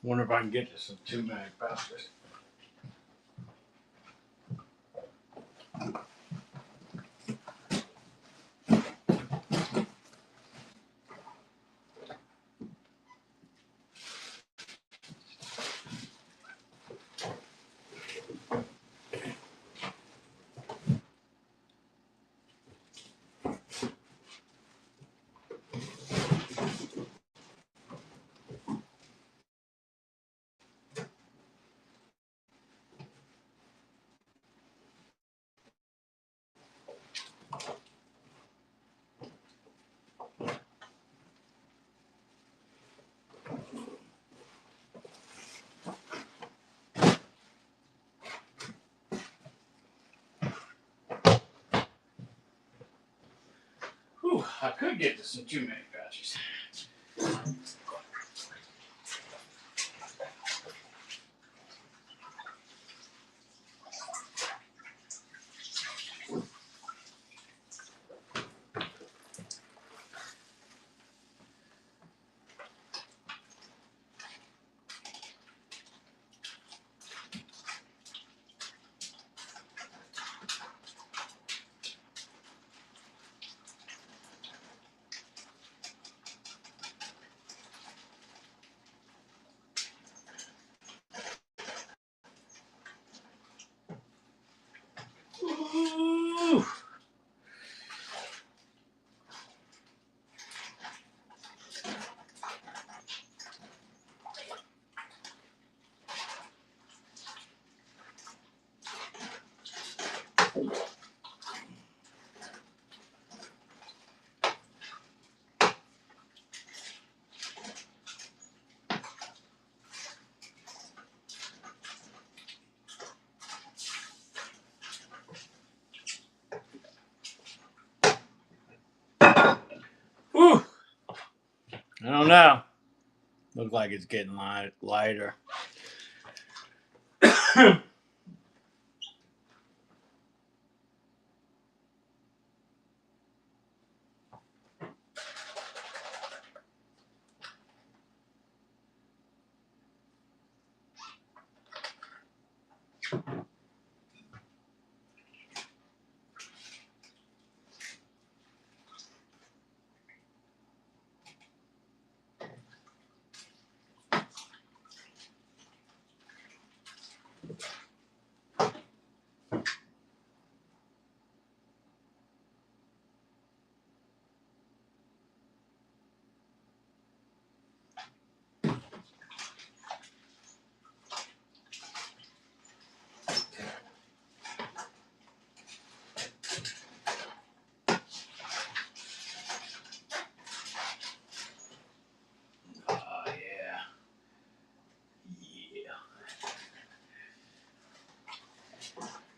Wonder if I can get to some 2 mag pouches. Whew, I could get to some 2 mag pouches. Ooh. Whew. I don't know. Look like it's getting lighter.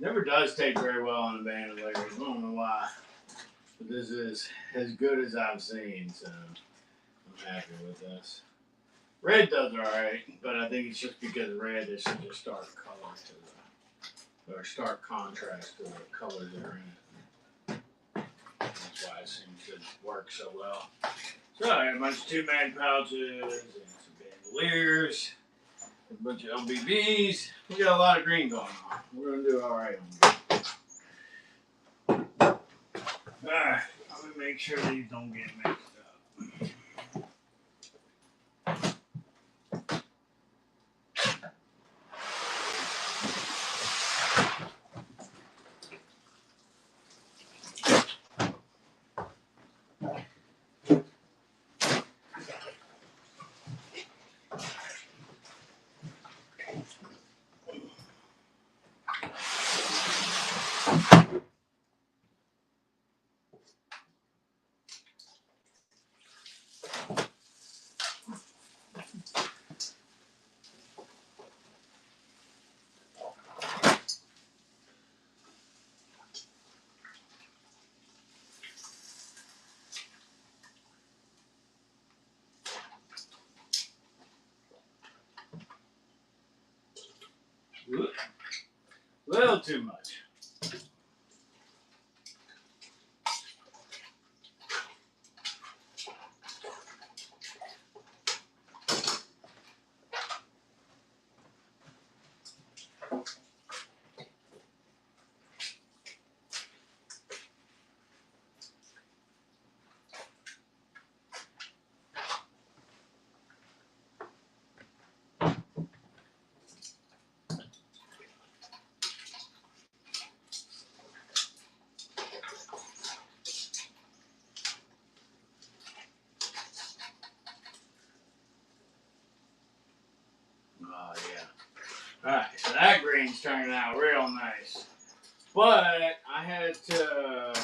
Never does take very well on the bandoliers. I don't know why. But this is as good as I've seen, so I'm happy with this. Red does alright, but I think it's just because red is such a stark color to the, or stark contrast to the colors that are in it. That's why it seems to work so well. So I got a bunch of 2 mag pouches and some bandoliers. A bunch of LBBs. We got a lot of green going on. We're going to do alright on this. Alright, I'm going to make sure these don't get mixed up. A little too much. All right, so that green's turning out real nice. But I had to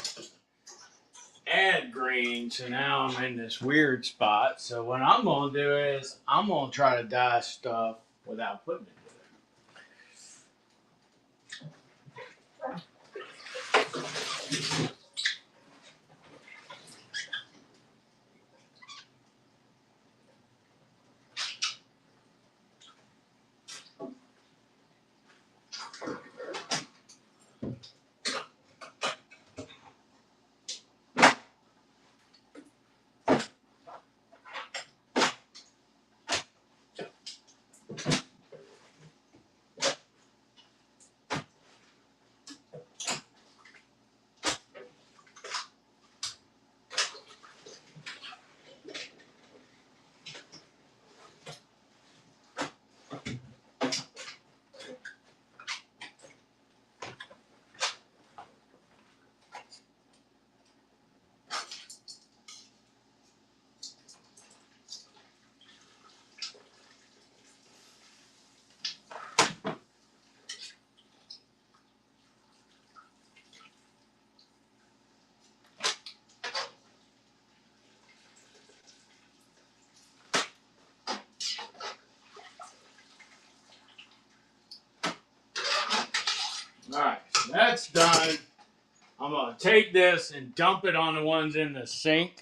add green, so now I'm in this weird spot. So what I'm going to do is I'm going to try to dye stuff without putting it in. All right, so that's done. I'm going to take this and dump it on the ones in the sink.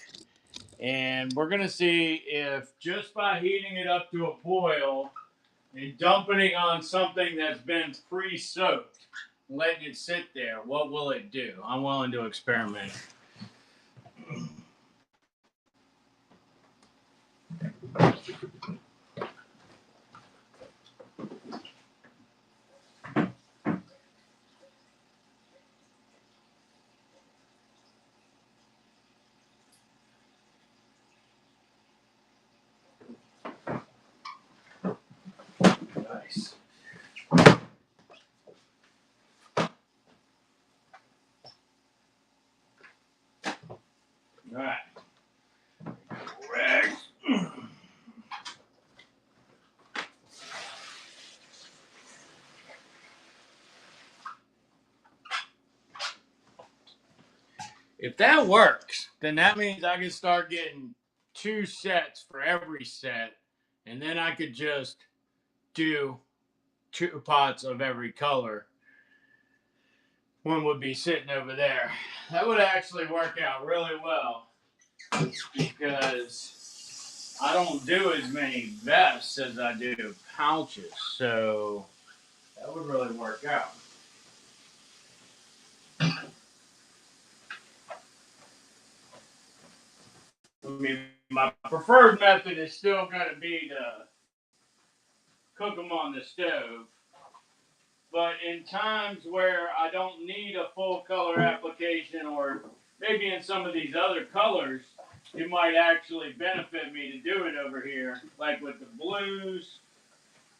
And we're going to see if just by heating it up to a boil and dumping it on something that's been pre-soaked, letting it sit there, what will it do? I'm willing to experiment. Nice. All right. Correct. If that works, then that means I can start getting 2 sets for every set, and then I could just do 2 pots of every color. One would be sitting over there. That would actually work out really well because I don't do as many vests as I do pouches, so that would really work out. I mean, my preferred method is still going to be to cook them on the stove. But in times where I don't need a full color application, or maybe in some of these other colors, it might actually benefit me to do it over here, like with the blues.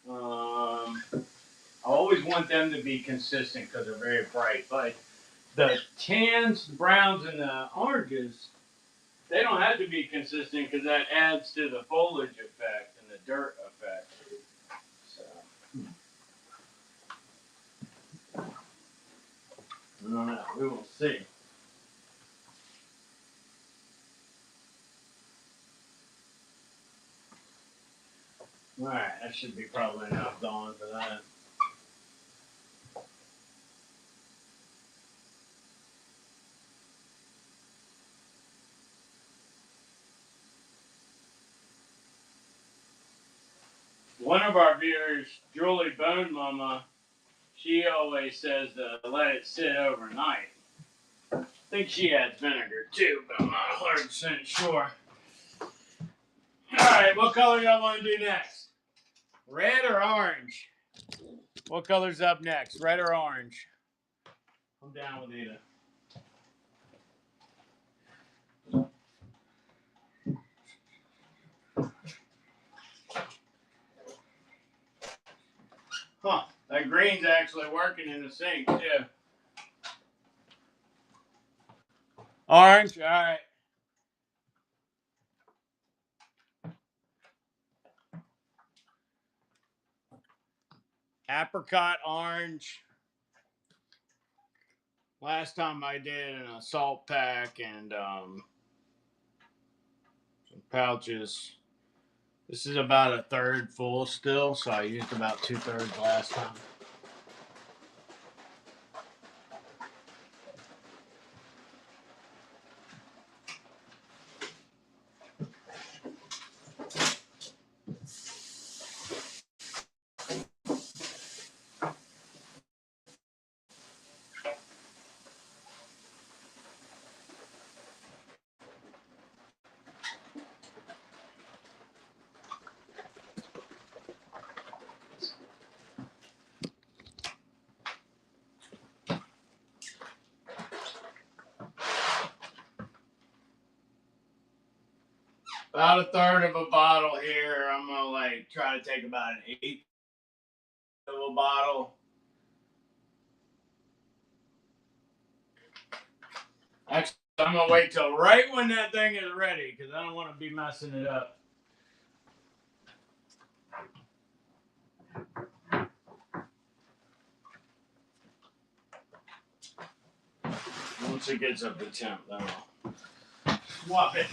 I always want them to be consistent because they're very bright. But the tans, the browns, and the oranges, they don't have to be consistent because that adds to the foliage effect and the dirt effect. So, I don't know. We will see. All right, that should be probably enough Dawn for that. One of our viewers, Julie Bone Mama, she always says to let it sit overnight. I think she adds vinegar too, but I'm not 100% sure. All right, what color y'all want to do next? Red or orange? What color's up next? Red or orange? I'm down with either. Huh, that green's actually working in the sink too. Orange, all right. apricot orange. Last time I did an assault pack and some pouches. This is about a third full still, so I used about 2/3 last time. About a third of a bottle here. I'm gonna like try to take about an eighth of a bottle. Actually, I'm gonna wait till right when that thing is ready because I don't want to be messing it up. Once it gets up to temp, then I'll swap it.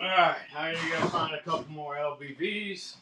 Alright, I need to go find a couple more LBVs.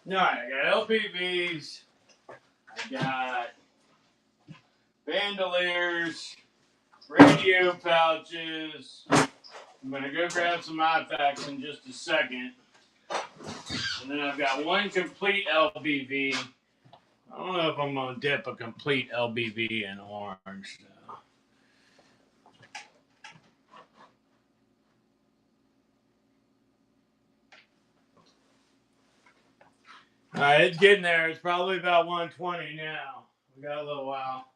Alright, I got LBVs. I got bandoliers, radio pouches. I'm going to go grab some iPacks in just a second. And then I've got one complete LBV. I don't know if I'm going to dip a complete LBV in orange. So. Alright, it's getting there. It's probably about 120 now. We got a little while.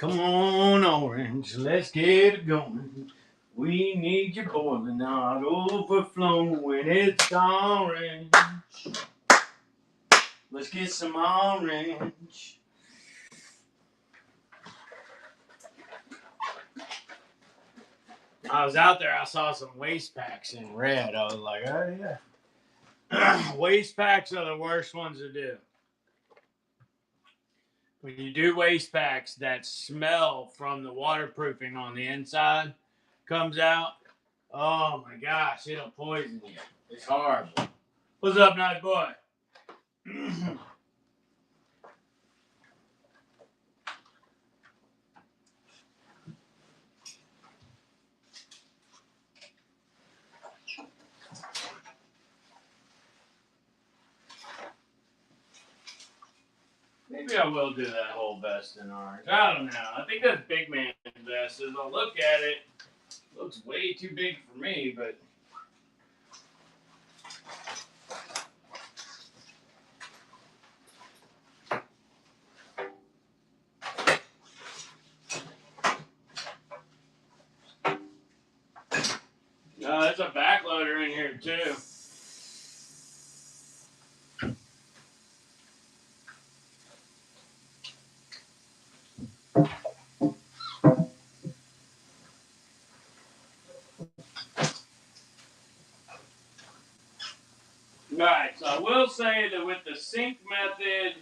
Come on, orange, let's get it going. We need you boiling, not overflowing. It's orange. Let's get some orange. I was out there, I saw some waste packs in red. I was like, oh yeah. Waste packs are the worst ones to do. When you do waste packs, that smell from the waterproofing on the inside comes out. Oh my gosh, it'll poison you. It's horrible. What's up, nice boy? Maybe I will do that whole vest in orange. I don't know. I think that's big man vest. As I look at it, it looks way too big for me, but there's a backloader in here too. Alright, so I will say that with the sink method,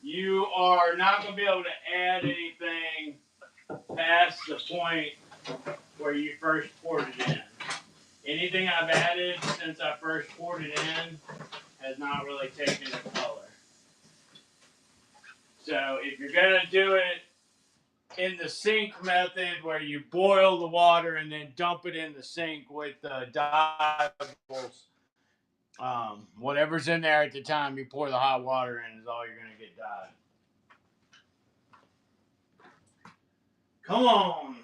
you are not going to be able to add anything past the point where you first poured it in. Anything I've added since I first poured it in has not really taken the color. So if you're going to do it in the sink method where you boil the water and then dump it in the sink with dye bubbles, whatever's in there at the time you pour the hot water in is all you're going to get dyed. Come on.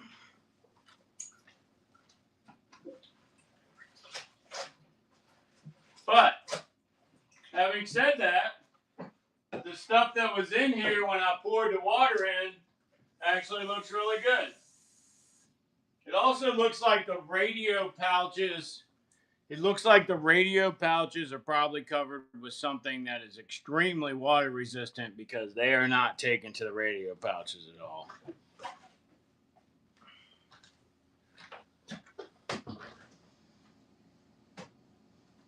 But having said that, the stuff that was in here when I poured the water in actually looks really good. It also looks like the radio pouches. It looks like the radio pouches are probably covered with something that is extremely water resistant because they are not taken to the radio pouches at all.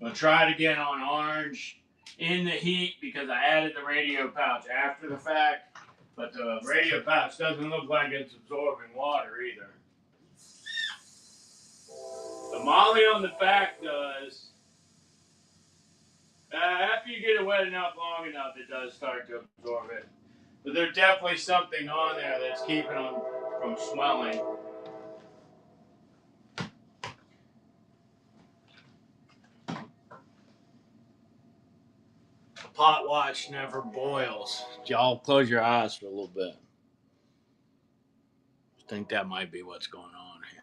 I'm going to try it again on orange in the heat because I added the radio pouch after the fact, but the radio pouch doesn't look like it's absorbing water either. The Molly on the back does. After you get it wet enough, long enough, it does start to absorb it. But there's definitely something on there that's keeping them from swelling. Pot watch never boils. Y'all close your eyes for a little bit. I think that might be what's going on here.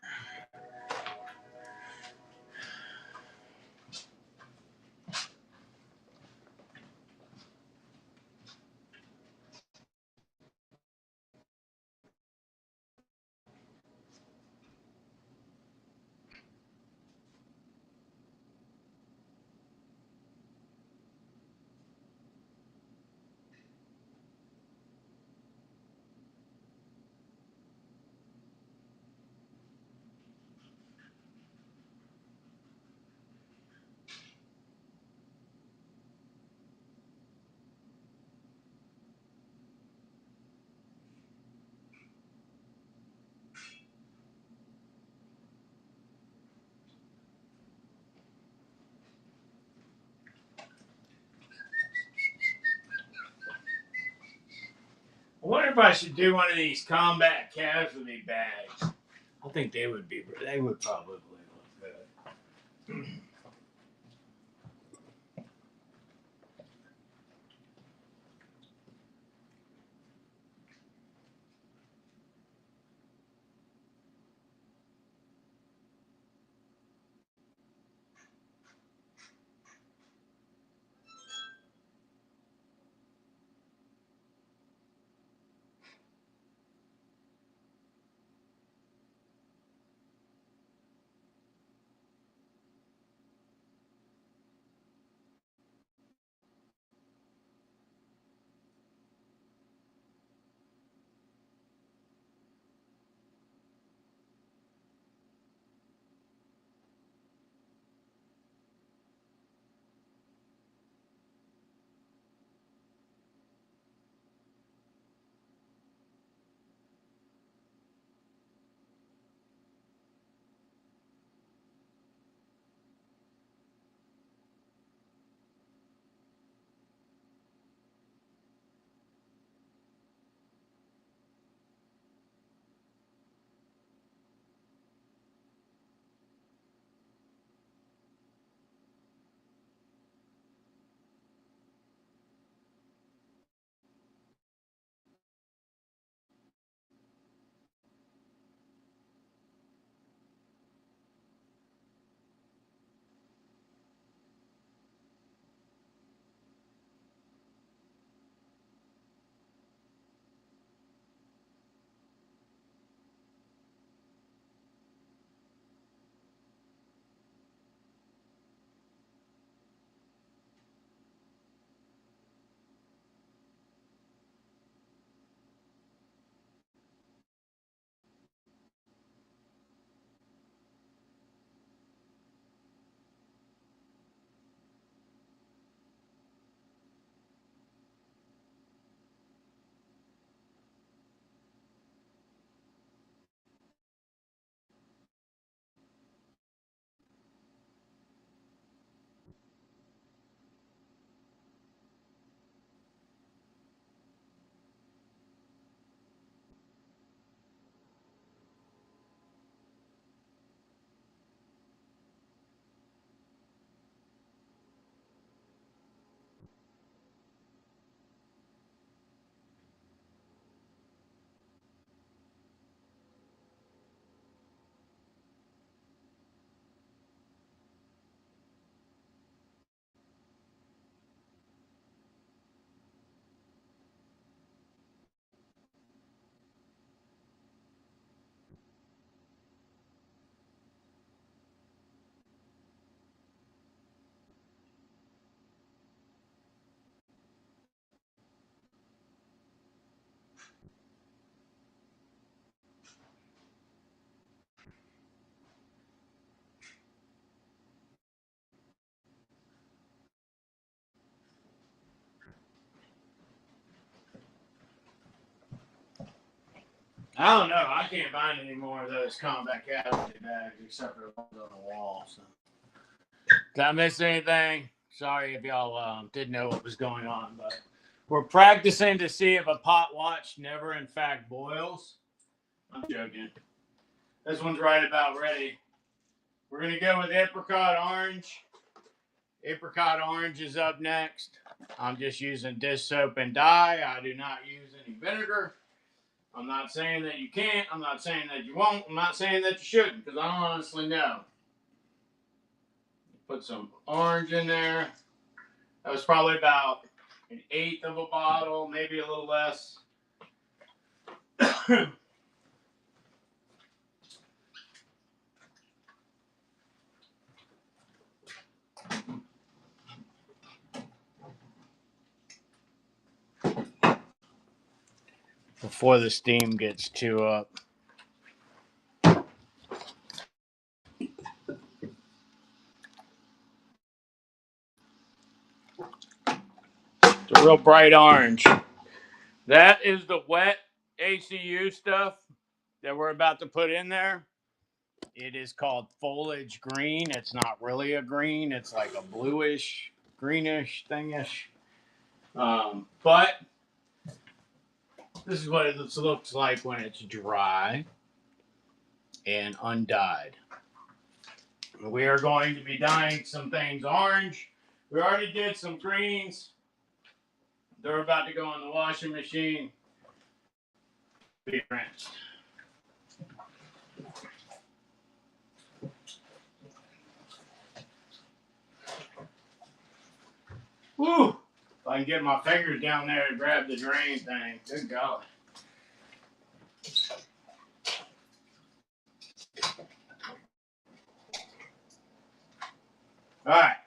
I wonder if I should do one of these combat casualty bags. I think they would probably look good. I don't know. I can't find any more of those combat casualty bags except for the ones on the wall. So. Did I miss anything? Sorry if y'all didn't know what was going on, but we're practicing to see if a pot watch never in fact boils. I'm joking. This one's right about ready. We're going to go with apricot orange. Apricot orange is up next. I'm just using dish soap and dye. I do not use any vinegar. I'm not saying that you can't. I'm not saying that you won't. I'm not saying that you shouldn't, because I don't honestly know. Put some orange in there. That was probably about 1/8 of a bottle, maybe a little less. Before the steam gets too up. It's a real bright orange. That is the wet ACU stuff that we're about to put in there. It is called foliage green. It's not really a green. It's like a bluish, greenish thingish. But this is what it looks like when it's dry and undyed. We are going to be dyeing some things orange. We already did some greens. They're about to go in the washing machine. Be rinsed. Woo! If I can get my fingers down there to grab the drain thing. Good God. Alright.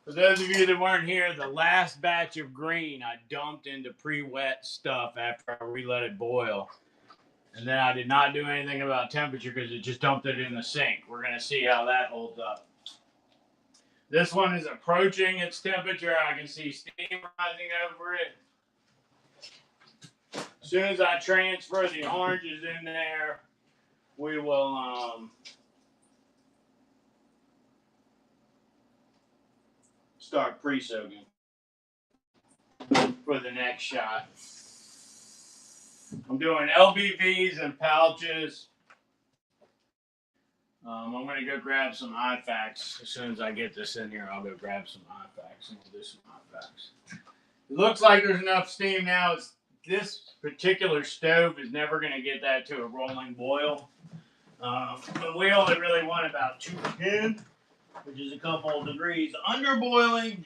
For those of you that weren't here, the last batch of green I dumped into pre-wet stuff after I re-let it boil. And then I did not do anything about temperature because it just dumped it in the sink. We're going to see how that holds up. This one is approaching its temperature. I can see steam rising over it. As soon as I transfer the oranges in there, we will start pre-soaking for the next shot. I'm doing LBVs and pouches. I'm going to go grab some IFACs. As soon as I get this in here, I'll go grab some IFACs and we'll do some IFACs. It looks like there's enough steam now. This particular stove is never going to get that to a rolling boil. But we only really want about 210, which is a couple of degrees under boiling.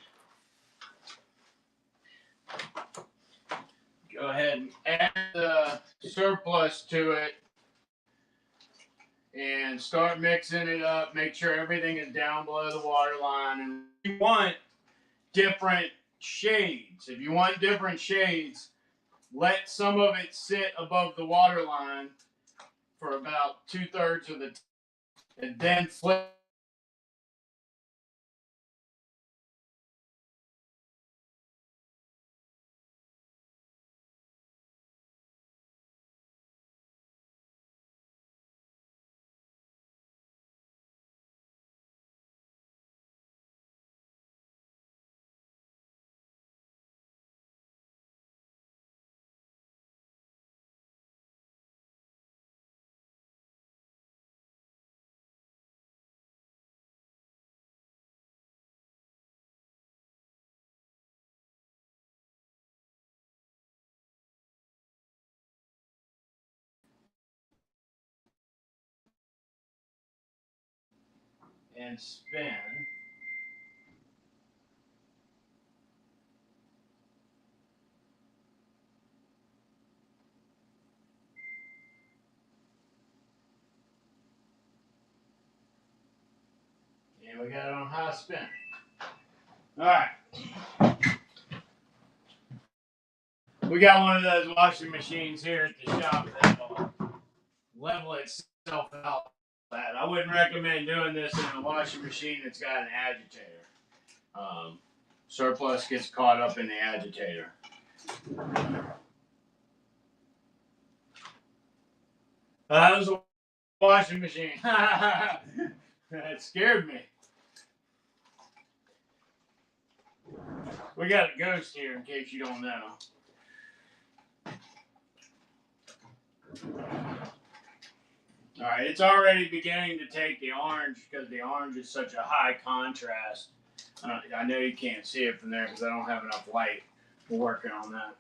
Go ahead and add the surplus to it and start mixing it up. Make sure everything is down below the water line. And if you want different shades, let some of it sit above the water line for about 2/3 of the time, and then flip. And spin. And we got it on high spin. All right. We got one of those washing machines here at the shop that will level itself out. I wouldn't recommend doing this in a washing machine that's got an agitator. Surplus gets caught up in the agitator. That was a washing machine. That scared me. We got a ghost here, in case you don't know. All right, it's already beginning to take the orange because the orange is such a high contrast. I know you can't see it from there because I don't have enough light. We're working on that.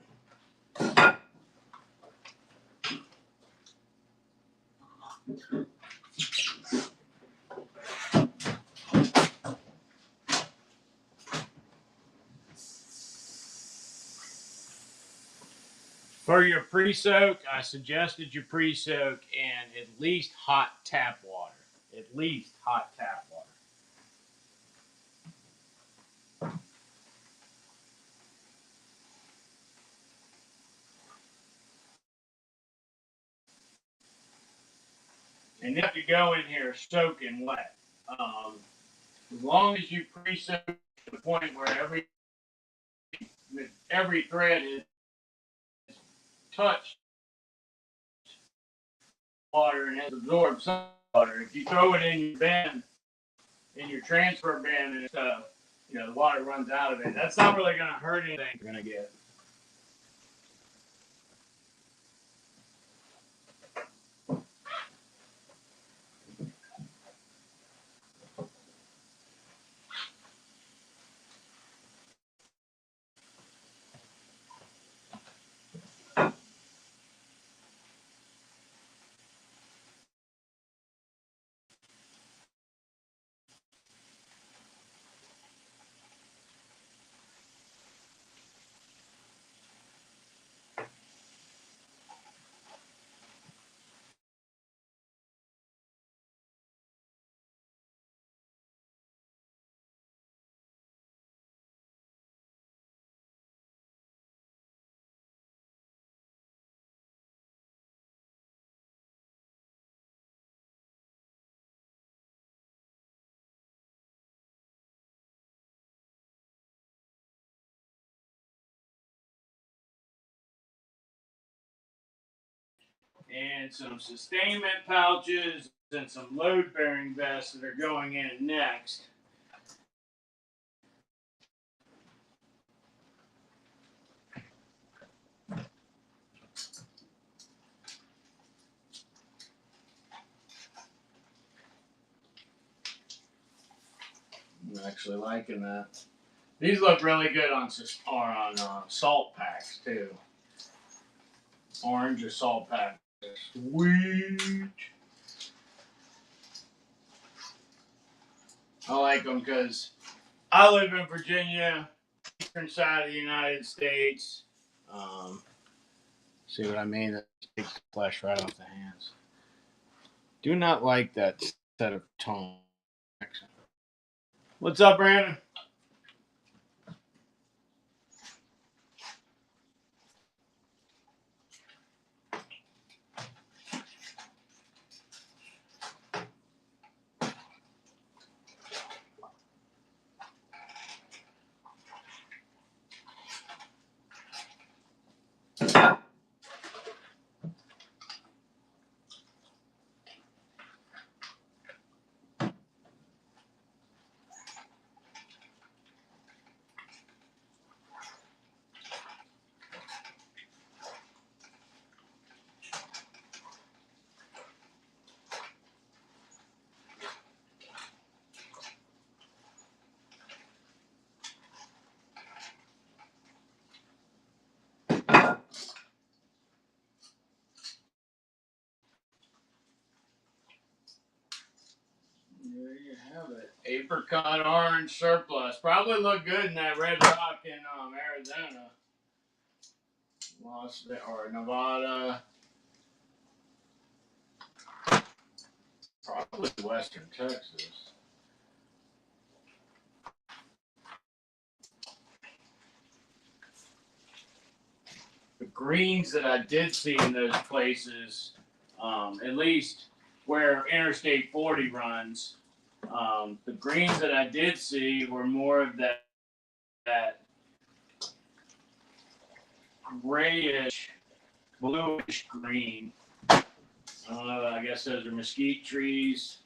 For your pre-soak, I suggested you pre-soak in at least hot tap water. At least hot tap water. And you have to go in here soaking wet. As long as you pre-soak to the point where every thread is touched water and has absorbed some water. If you throw it in your bin, in your transfer bin, and the water runs out of it, that's not really going to hurt anything you're going to get. And some sustainment pouches and some load-bearing vests that are going in next. I'm actually liking that. These look really good on salt packs too. Orange or salt pack. Sweet. I like them because I live in Virginia, eastern side of the United States. See what I mean? That takes the flesh right off the hands. Do not like that set of tone. What's up, Brandon? There you have it. Apricot orange surplus. Probably look good in that red rock in Arizona. Or Nevada. Probably western Texas. The greens that I did see in those places, at least where Interstate 40 runs, the greens that I did see were more of that grayish, bluish green. I don't know. I guess those are mesquite trees.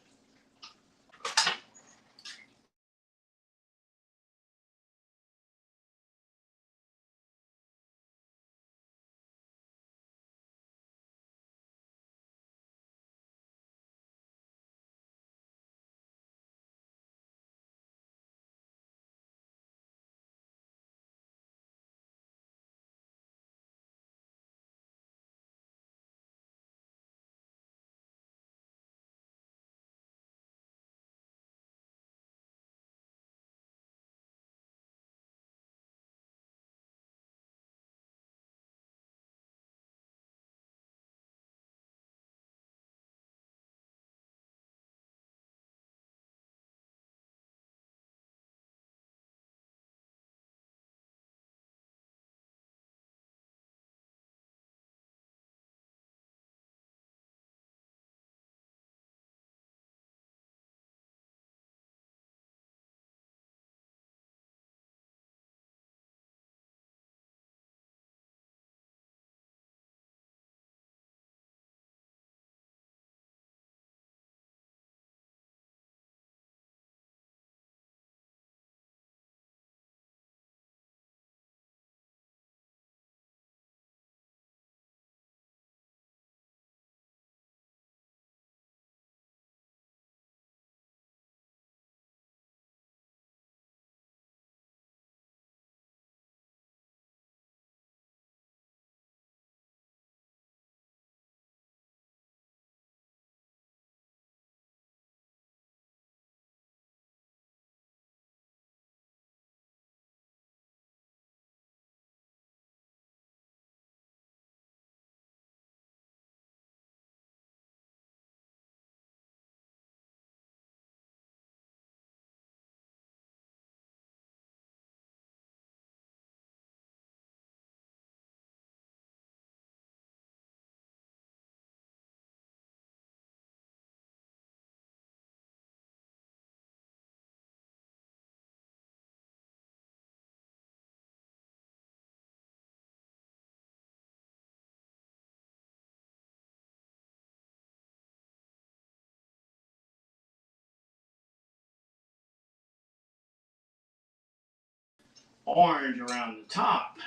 Orange around the top.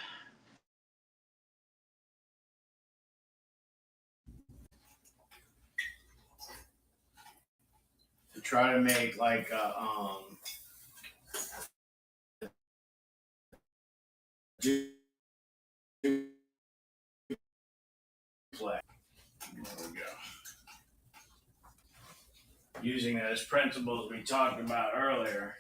To try to make like a duplex. There we go. Using those principles we talked about earlier.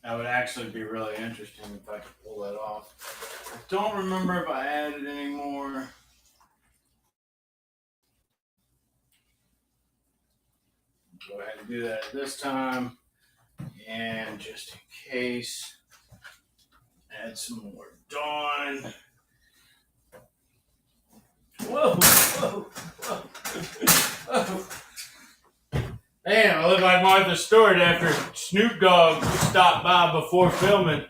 That would actually be really interesting if I could pull that off. I don't remember if I added any more. Go ahead and do that this time. And just in case, add some more dawn. Whoa, whoa, whoa, whoa. Damn, I look like Martha Stewart after Snoop Dogg stopped by before filming.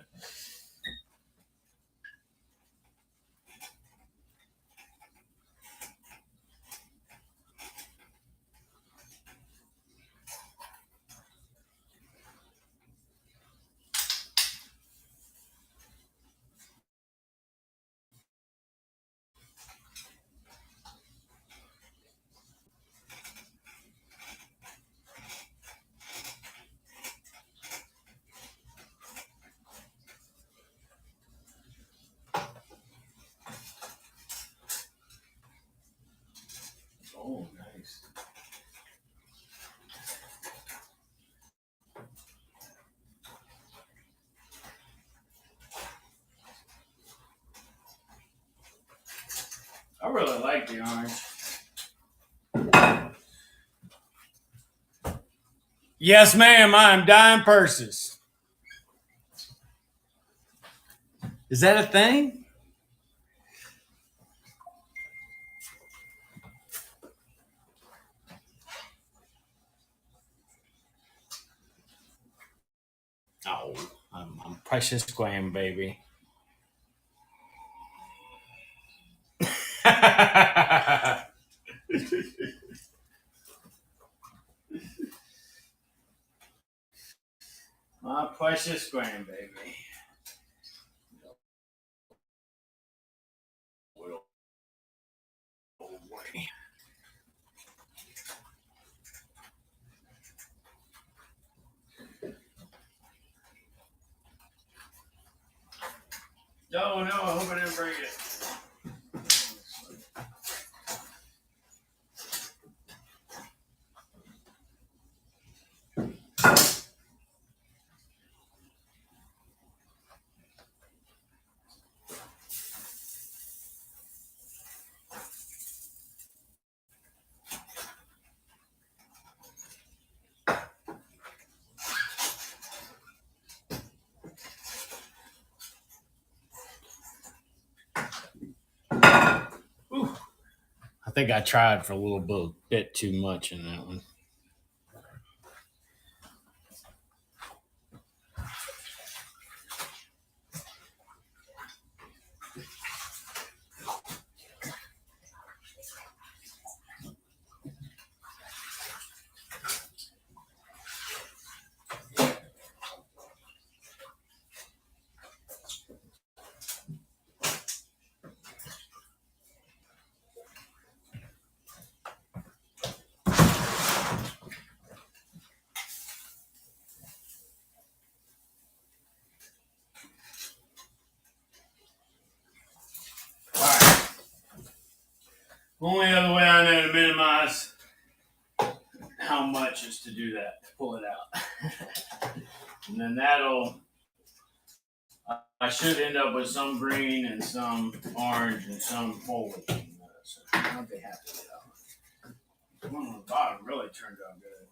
Oh, nice. I really like the orange. Yes, ma'am, I'm dyeing purses. Is that a thing? Oh, I'm precious grandbaby. My precious grandbaby. Oh no, I hope I didn't break it. Whew. I think I tried for a little bit too much in that one. Only other way I know to minimize how much is to do that, to pull it out. And then I should end up with some green and some orange and some foliage. So I'll be happy with that. The one on the bottom really turned out good.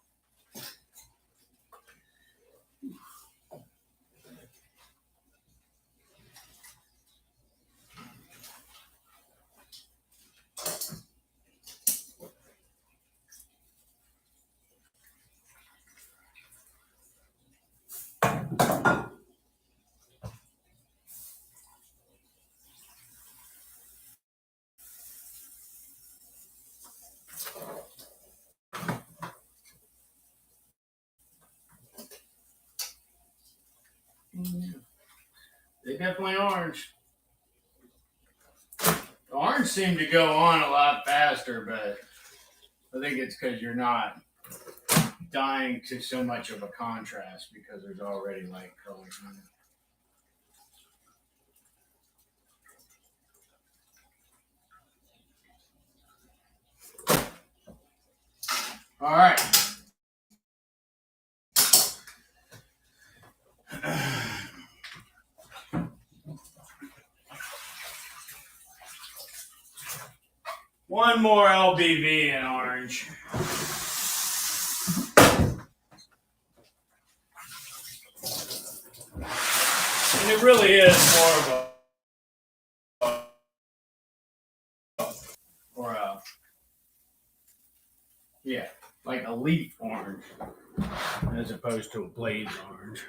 They definitely orange. The orange seemed to go on a lot faster, but I think it's because you're not dying to so much of a contrast because there's already light colors on it. All right. One more LBV in orange. And it really is more of like a leaf orange as opposed to a blaze orange.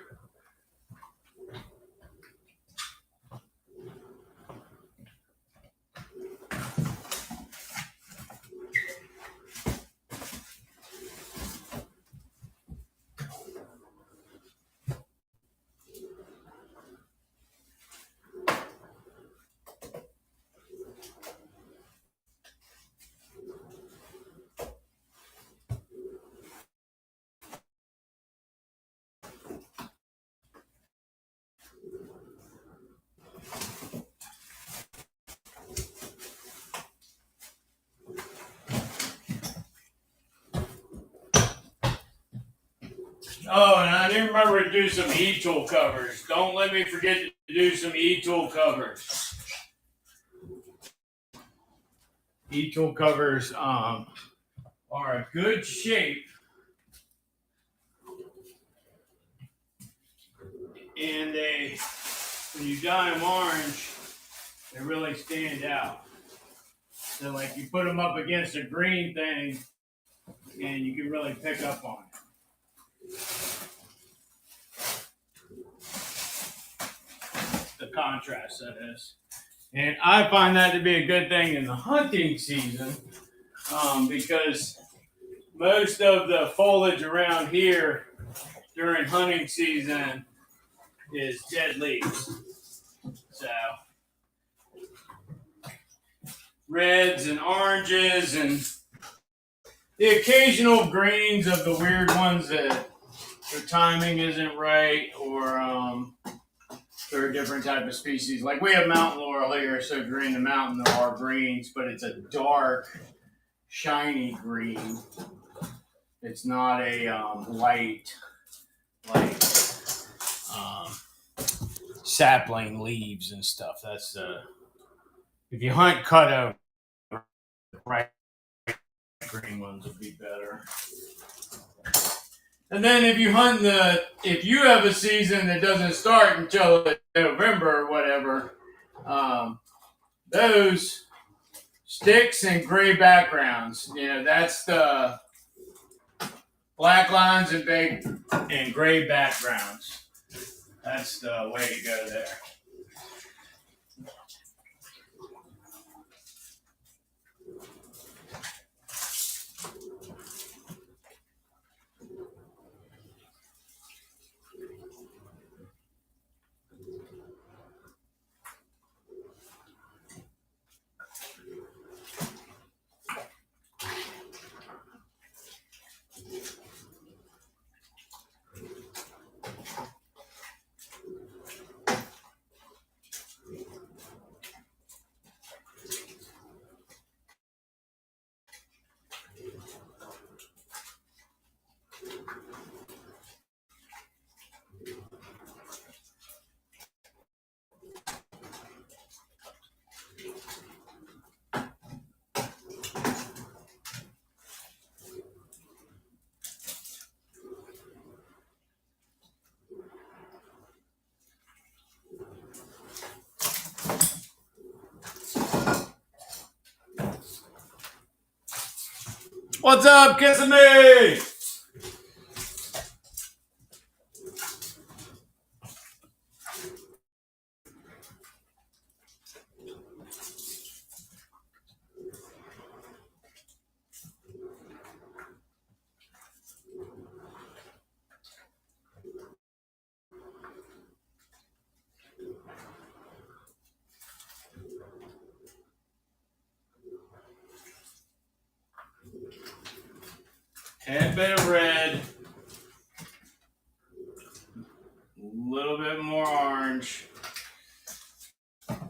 Oh, and I didn't remember to do some E-tool covers. Don't let me forget to do some E-tool covers. E-tool covers are a good shape, and when you dye them orange, they really stand out. So like you put them up against a green thing, and you can really pick up on it. The contrast, that is. And I find that to be a good thing in the hunting season because most of the foliage around here during hunting season is dead leaves. So reds and oranges and the occasional greens of the weird ones that their timing isn't right, or they're a different type of species. Like we have mountain laurel here, so green the mountain there are greens, but it's a dark, shiny green. It's not a light, like sapling leaves and stuff. That's if you hunt cutover, bright green ones would be better. And then if you have a season that doesn't start until November or whatever, those sticks and gray backgrounds, that's the black lines and gray backgrounds. That's the way to go there. What's up, kissing me? Tad bit of red, a little bit more orange,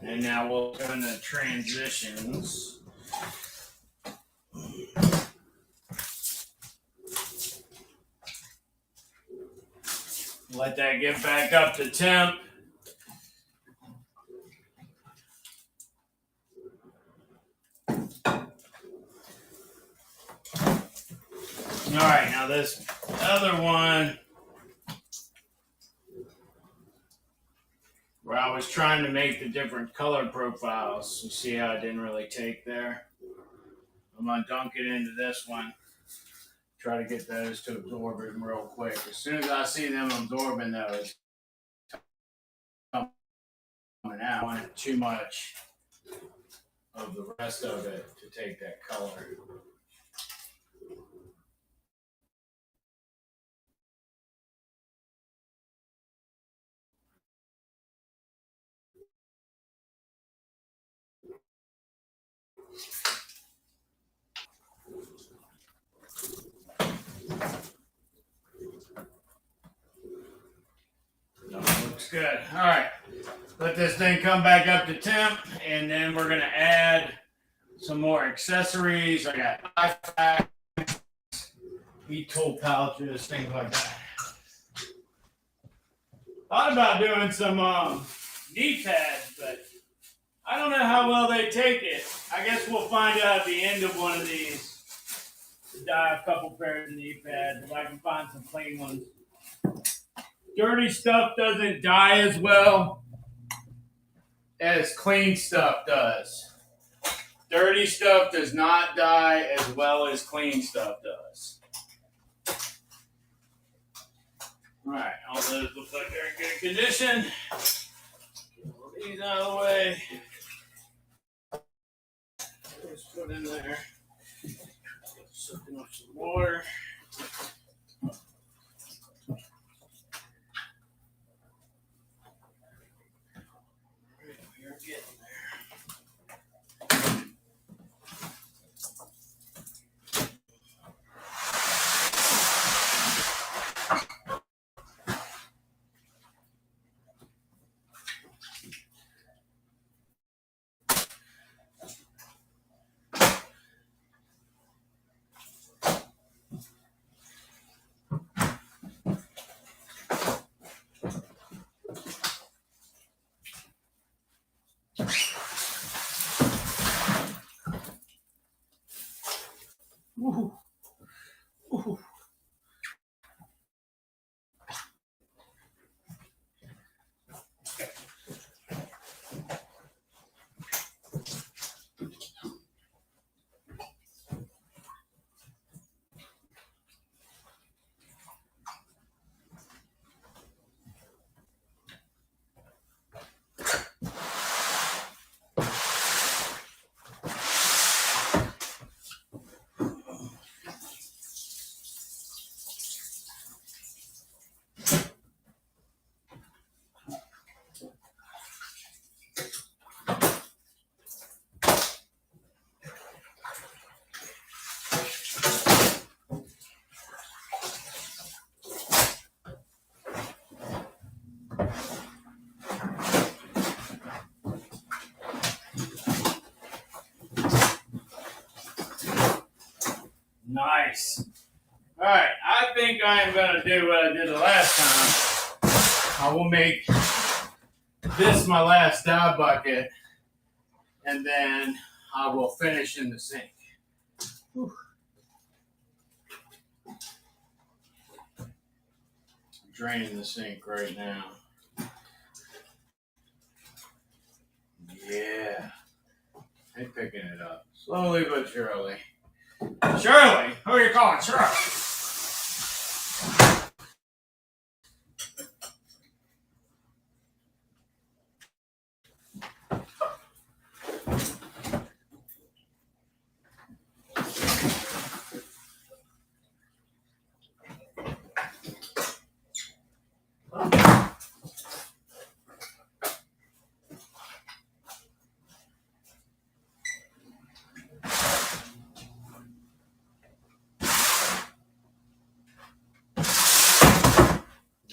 and now we'll go into transitions. Let that get back up to temp. All right, now this other one where I was trying to make the different color profiles. You see how I didn't really take there? I'm going to dunk it into this one. Try to get those to absorb it real quick. As soon as I see them absorbing those, coming out, I don't want too much of the rest of it to take that color. Looks good. All right. Let this thing come back up to temp, and then we're going to add some more accessories. I got knife packs, heat tool pouches, things like that. Thought about doing some knee pads, but I don't know how well they take it. I guess we'll find out at the end of one of these. To dye a couple pairs of knee pads if I can find some clean ones. Dirty stuff doesn't dye as well as clean stuff does. Dirty stuff does not dye as well as clean stuff does. All right, all those look like they're in good condition. Get all these out of the way. Just put in there. water. We're getting there. Woo. Woo. Nice. All right, I think I am going to do what I did the last time. I will make this my last dye bucket, and then I will finish in the sink. Whew. I'm draining the sink right now. Yeah. I'm picking it up. Slowly but surely. Shirley! Who are you calling? Shirley!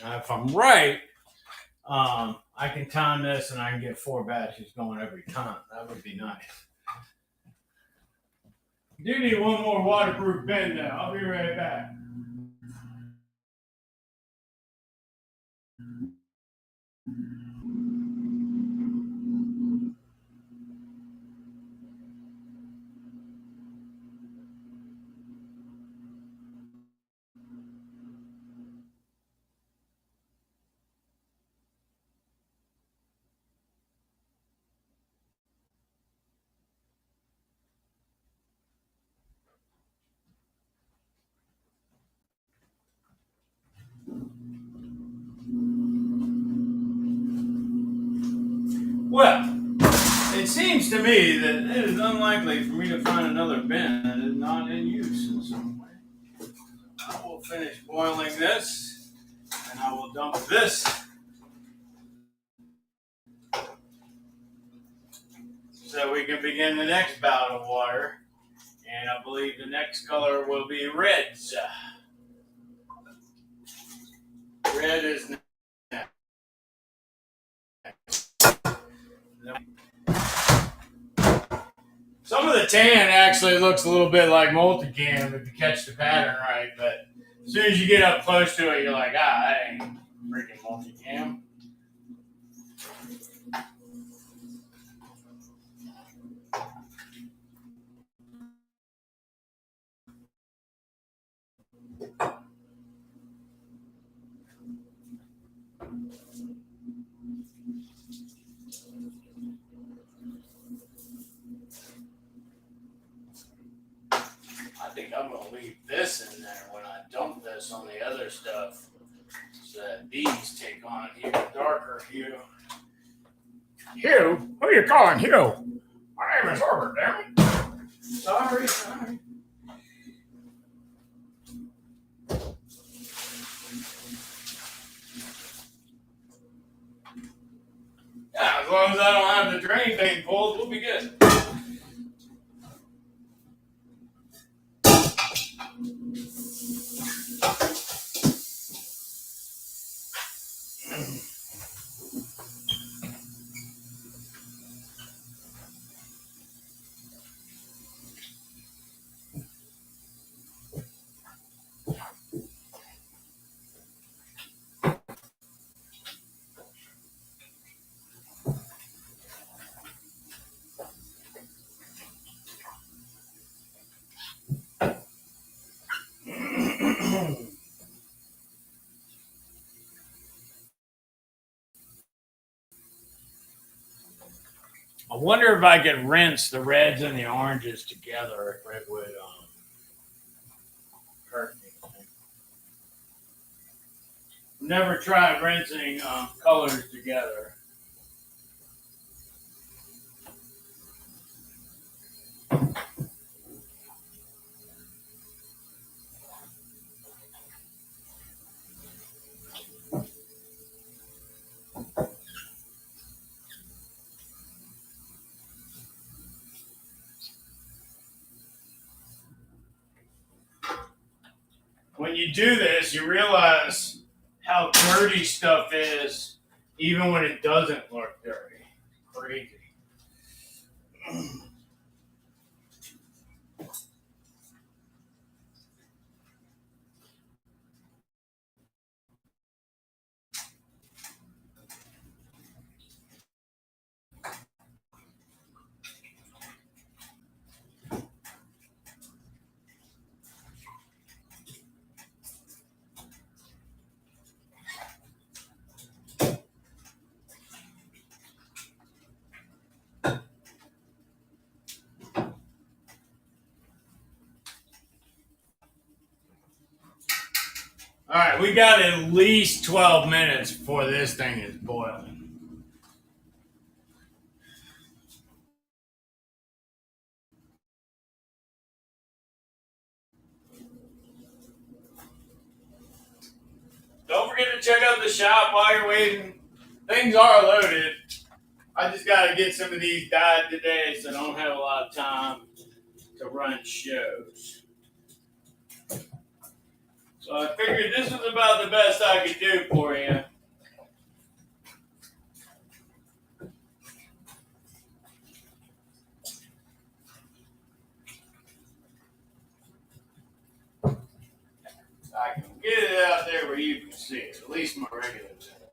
Now, if I'm right, I can time this and I can get 4 batches going every time. That would be nice. Do need one more waterproof bin though. I'll be right back. Well, it seems to me that it is unlikely for me to find another bin that is not in use in some way. I will finish boiling this, and I will dump this so we can begin the next bout of water. And I believe the next color will be reds. Red is next. Some of the tan actually looks a little bit like multicam if you catch the pattern right, but as soon as you get up close to it, you're like, that ain't freaking multicam. I think I'm going to leave this in there when I dump this on the other stuff so that these take on an even darker hue. Hugh? Who are you calling Hugh? My name is Herbert, damn it. Sorry. drain being pulled, we'll be good. I wonder if I could rinse the reds and the oranges together if it would hurt anything. Never tried rinsing colors together. When you do this, you realize how dirty stuff is, even when it doesn't look dirty. Crazy. All right, we got at least 12 minutes before this thing is boiling. Don't forget to check out the shop while you're waiting. Things are loaded. I just got to get some of these dyed today, so I don't have a lot of time to run shows. So I figured this was about the best I could do for you. I can get it out there where you can see it, at least my regular channel.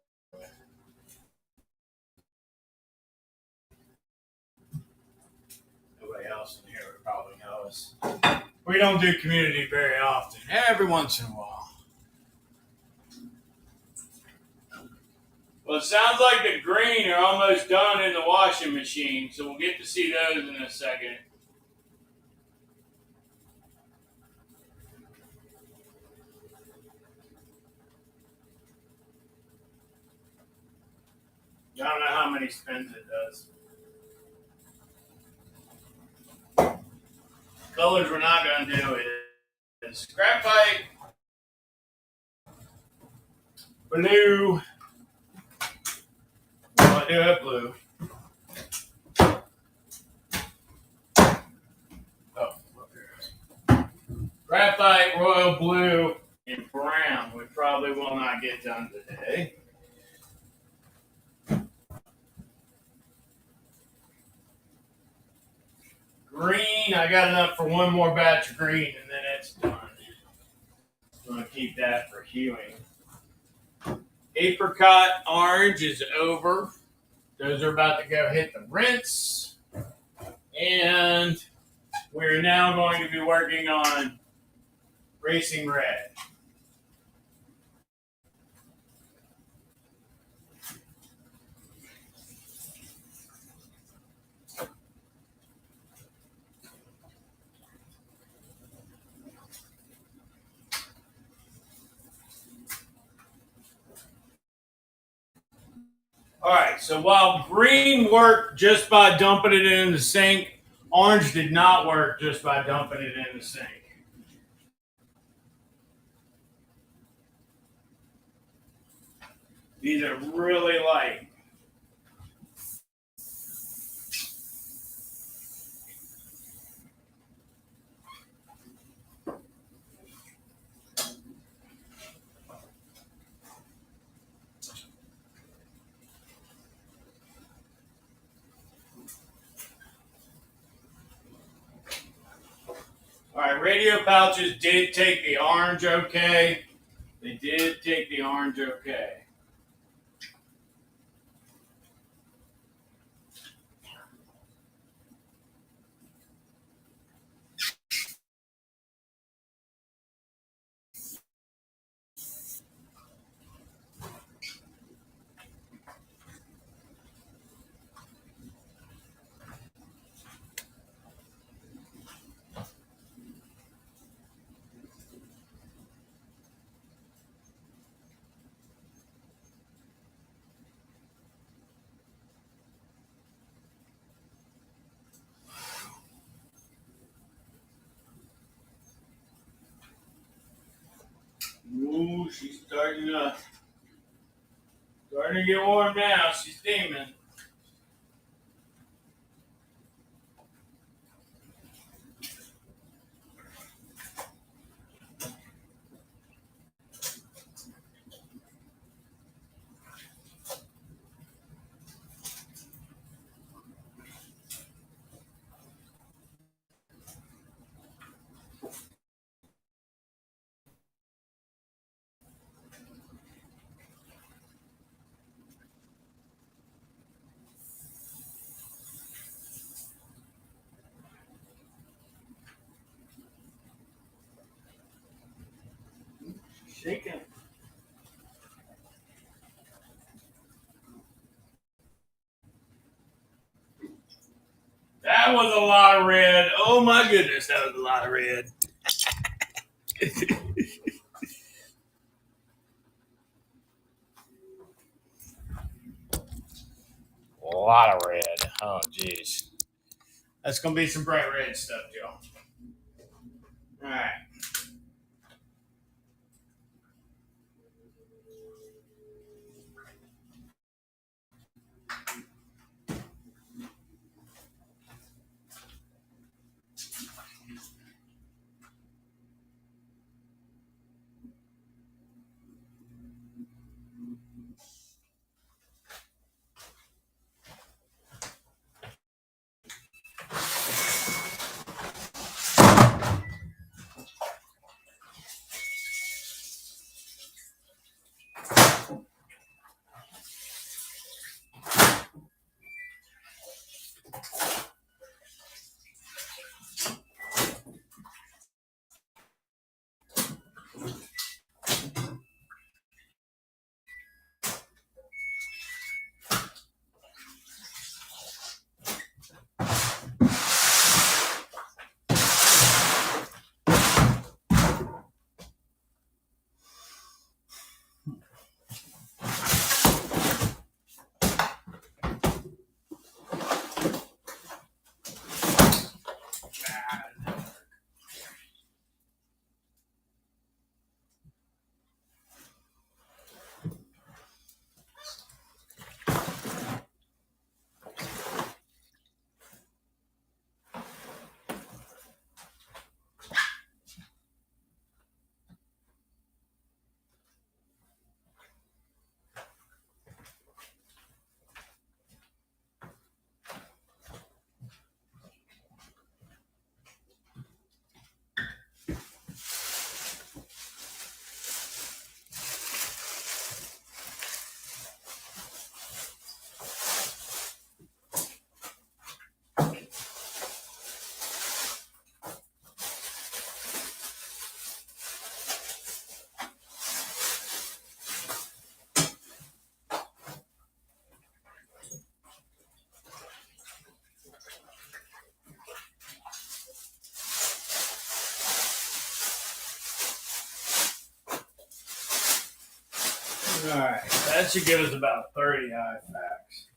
Nobody else in here would probably know us. We don't do community very often, every once in a while. Well, it sounds like the green are almost done in the washing machine, so we'll get to see those in a second. I don't know how many spins it does. Colors we're not going to do is graphite, blue. I'll do it blue. Oh, look here. Graphite, royal blue, and brown. We probably will not get done today. Green, I got enough for one more batch of green, and then it's done. I'm going to keep that for hewing. Apricot orange is over. Those are about to go hit the rinse. And we're now going to be working on racing red. All right, so while green worked just by dumping it in the sink, orange did not work just by dumping it in the sink. These are really light. right, radio pouches did take the orange okay. They did take the orange okay. Ooh, she's starting to get warm now. She's steaming. Shaking. That was a lot of red. Oh my goodness, that was a lot of red. A lot of red. Oh, jeez. That's going to be some bright red stuff, Joe. All right. All right. That should give us about 30 high facts.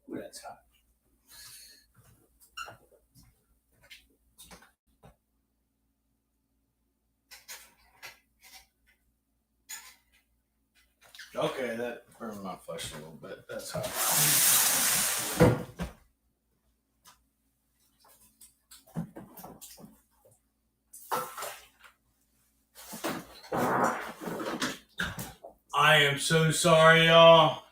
Ooh, that's hot. Okay, that burned my flesh a little bit. That's hot. I am so sorry, y'all.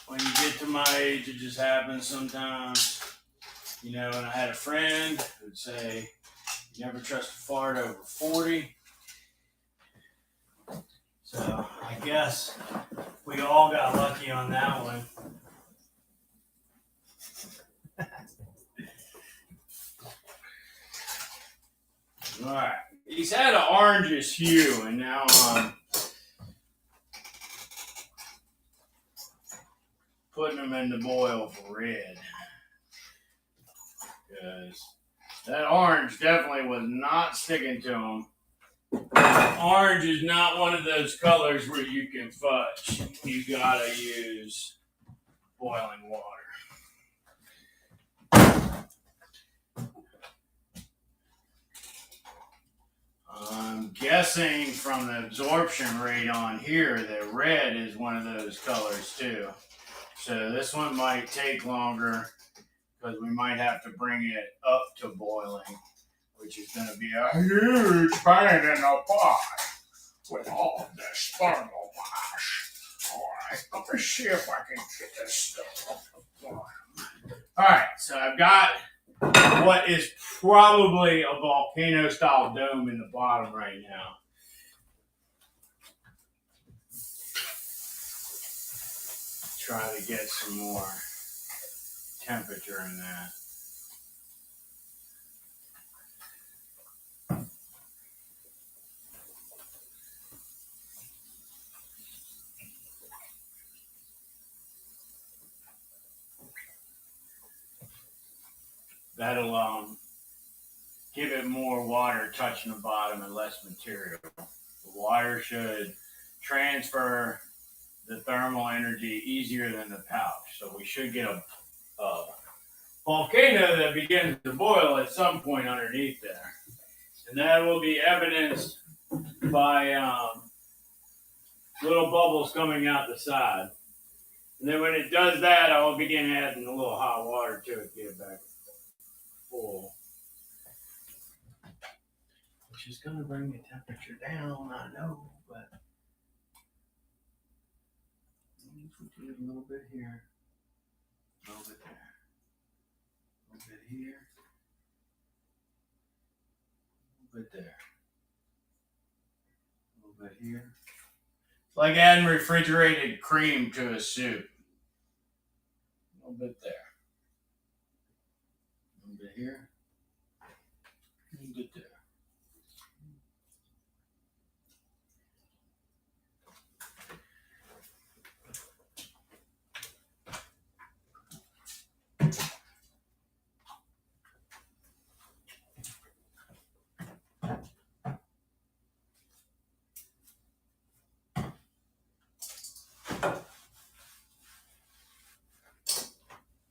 When you get to my age, it just happens sometimes. You know, and I had a friend who'd say, you never trust a fart over 40. So I guess we all got lucky on that one. All right. He's had an orangish hue, and now I'm putting them in the boil for red. Because that orange definitely was not sticking to him. Orange is not one of those colors where you can fudge. You gotta use boiling water. I'm guessing from the absorption rate on here that red is one of those colors too. So this one might take longer because we might have to bring it up to boiling, which is going to be a huge pain in the butt with all this thermal wash. All right, let me see if I can get this stuff off the bottom. All right, so I've got what is probably a volcano-style dome in the bottom right now. Try to get some more temperature in that. That'll give it more water touching the bottom and less material. The water should transfer the thermal energy easier than the pouch. So we should get a volcano that begins to boil at some point underneath there. And that will be evidenced by little bubbles coming out the side. And then when it does that, I will begin adding a little hot water to it to get it back full. Which is going to bring the temperature down, I know, but we do a little bit here, a little bit there, a little bit here, a little bit there, a little bit here. It's like adding refrigerated cream to a soup. A little bit there, a little bit here, a little bit there.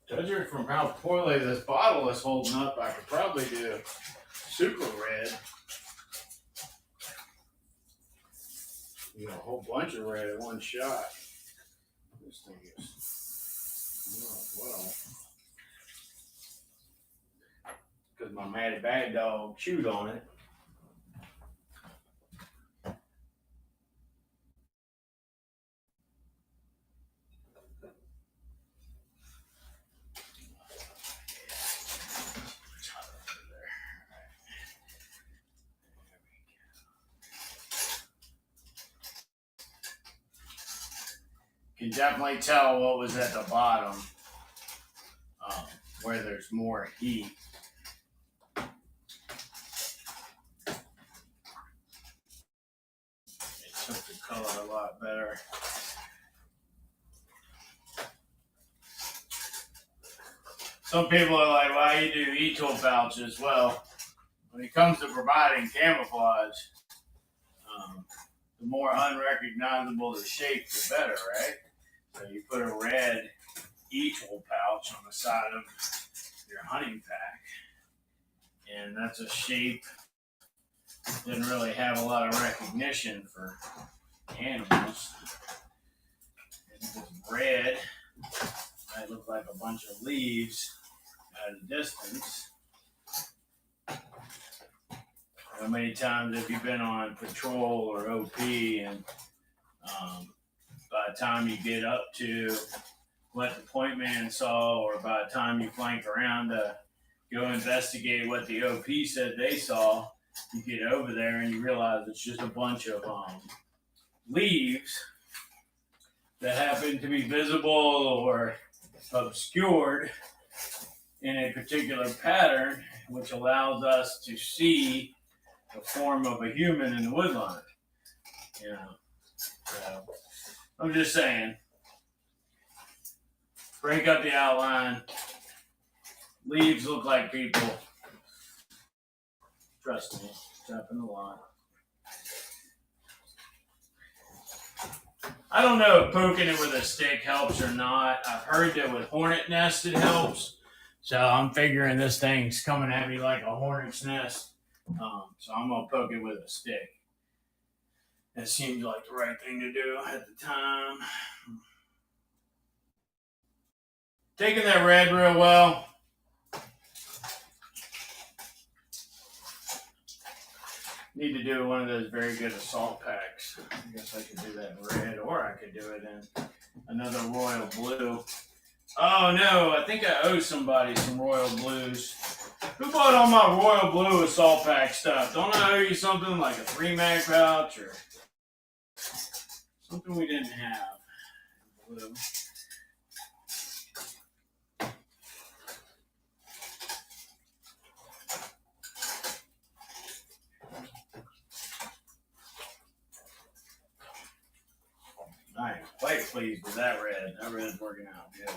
Judging from how poorly this bottle is holding up, I could probably do super red. You know, a whole bunch of red at one shot. This thing is, oh, well, because my Matty Bad Dog chewed on it. You can definitely tell what was at the bottom, where there's more heat. It took the color a lot better. Some people are like, why you do e-tool pouches? Well, when it comes to providing camouflage, the more unrecognizable the shape, the better, right? So you put a red e-tool pouch on the side of your hunting pack, and that's a shape that didn't really have a lot of recognition for animals. And if it's red, it might look like a bunch of leaves at a distance. How many times have you been on patrol or OP and by the time you get up to what the point man saw, or by the time you flank around to go investigate what the OP said they saw, you get over there and you realize it's just a bunch of leaves that happen to be visible or obscured in a particular pattern, which allows us to see the form of a human in the woodline. You know, so I'm just saying, break up the outline. Leaves look like people. Trust me, it's happened a lot. I don't know if poking it with a stick helps or not. I've heard that with hornet nest it helps. So I'm figuring this thing's coming at me like a hornet's nest. So I'm going to poke it with a stick. It seems like the right thing to do at the time. Taking that red real well. Need to do one of those very good assault packs. I guess I could do that in red, or I could do it in another royal blue. Oh no, I think I owe somebody some royal blues. Who bought all my royal blue assault pack stuff? Don't I owe you something like a 3-mag pouch or something we didn't have? Blue. I am quite pleased with that red. That red's working out good.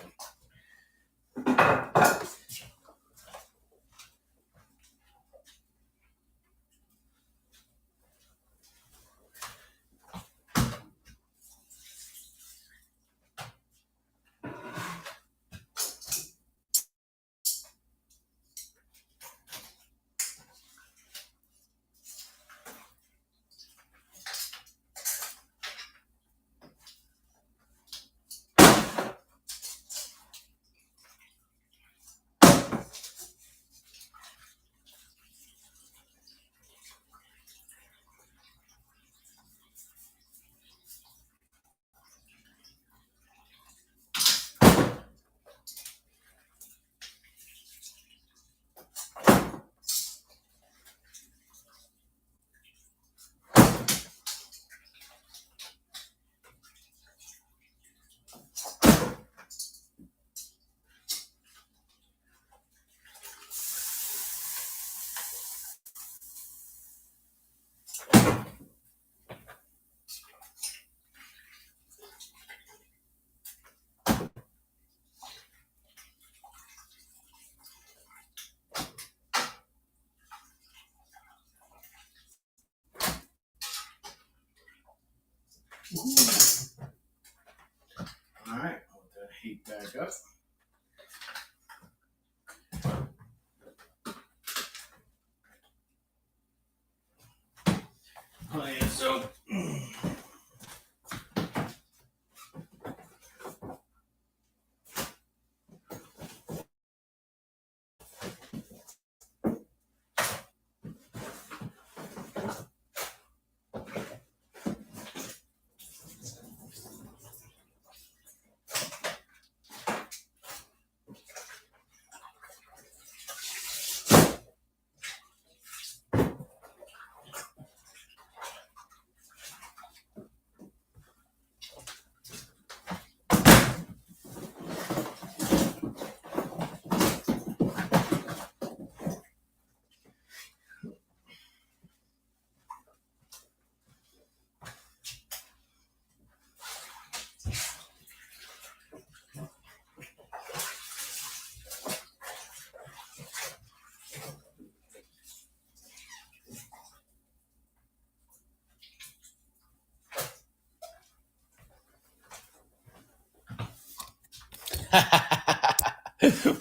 All right, I'll let that heat back up. Plenty of soap.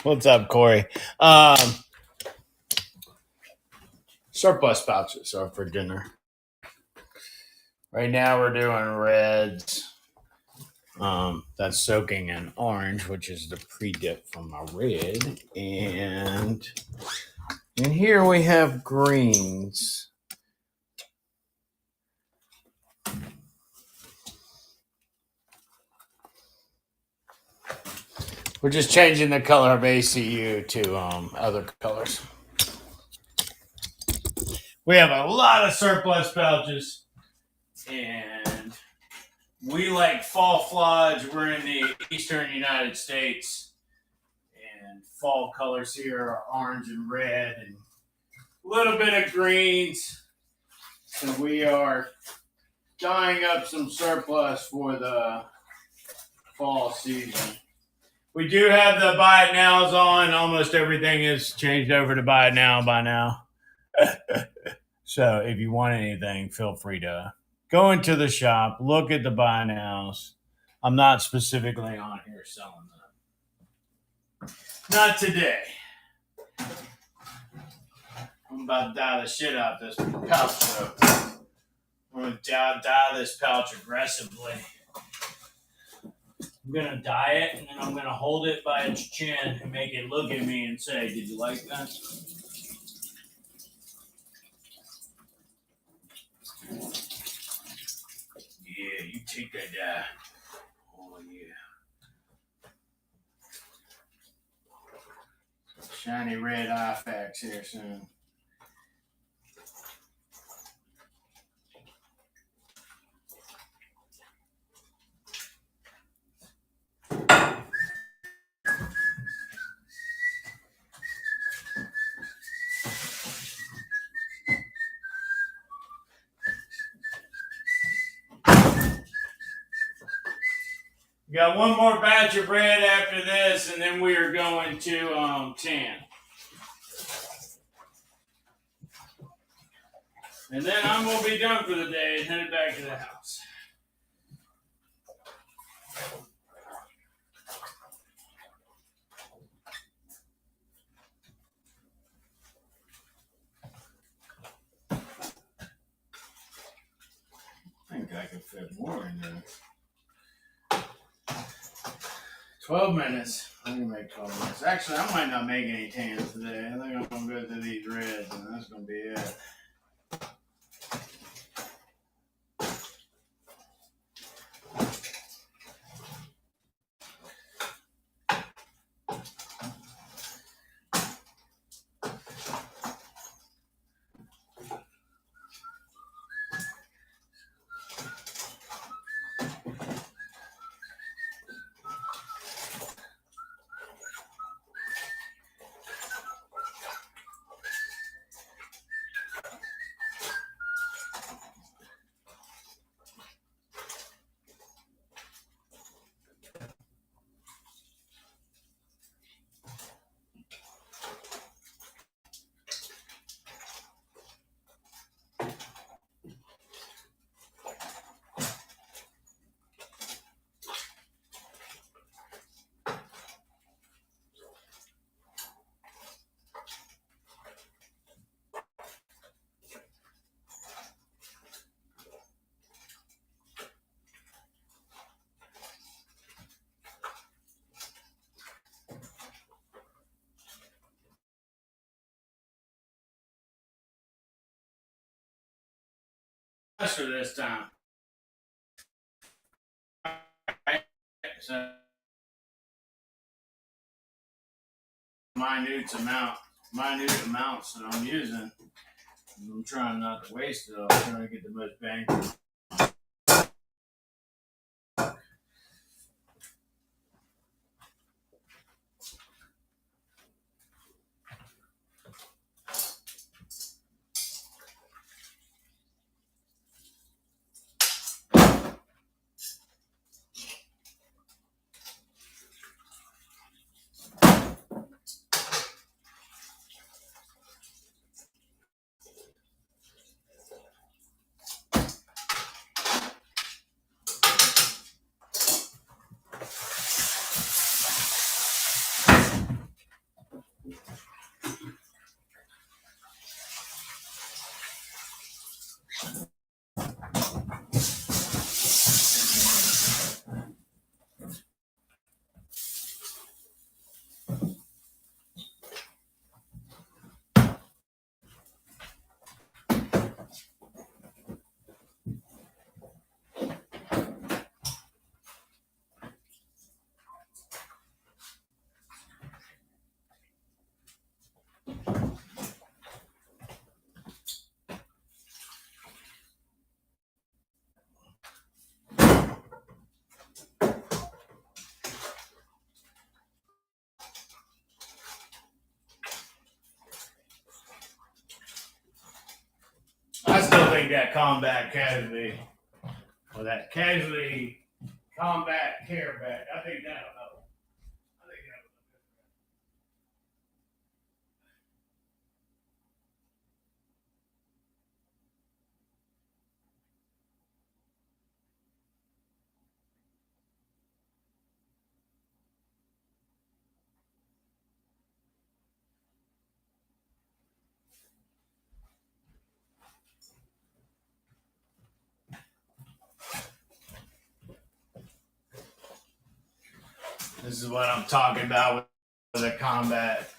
What's up, Corey? Surplus pouches are for dinner. Right now we're doing reds. That's soaking in orange, which is the pre-dip from my red. And in here we have greens. We're just changing the color of ACU to other colors. We have a lot of surplus pouches, and we like fall floods. We're in the eastern United States, and fall colors here are orange and red and a little bit of greens. So we are dyeing up some surplus for the fall season. We do have the buy it nows on. Almost everything is changed over to buy it now by now. So if you want anything, feel free to go into the shop, look at the buy nows. I'm not specifically on here selling them. Not today. I'm about to dye the shit out this pouch though. I'm going to dye this pouch aggressively. I'm going to dye it, and then I'm going to hold it by its chin and make it look at me and say, did you like that? Yeah, you take that dye. Oh, yeah. Shiny red IFAX here soon. We got one more batch of red after this, and then we are going to tan. And then I'm going to be done for the day and headed back to the house. I think I could fit more in there. 12 minutes. I'm going to make 12 minutes. Actually, I might not make any tans today. I think I'm going to go through these reds, and that's going to be it. For this time. So minute amounts that I'm using. I'm trying not to waste it all. I'm trying to get the most bang. think that combat casualty, or that casualty combat care bag, I think that'll help. I think that'll This is what I'm talking about with a combat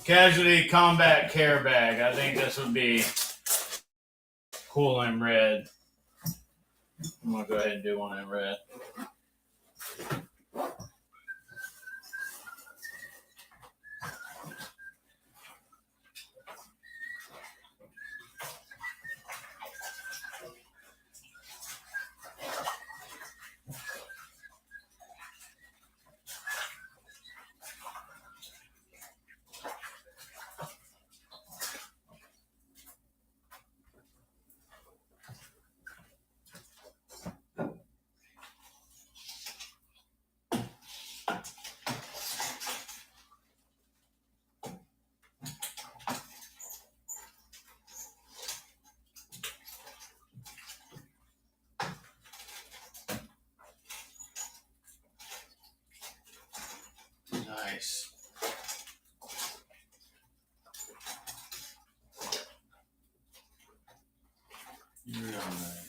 casualty combat care bag. I think this would be cool in red. I'm gonna go ahead and do one in red. Nice. Real nice.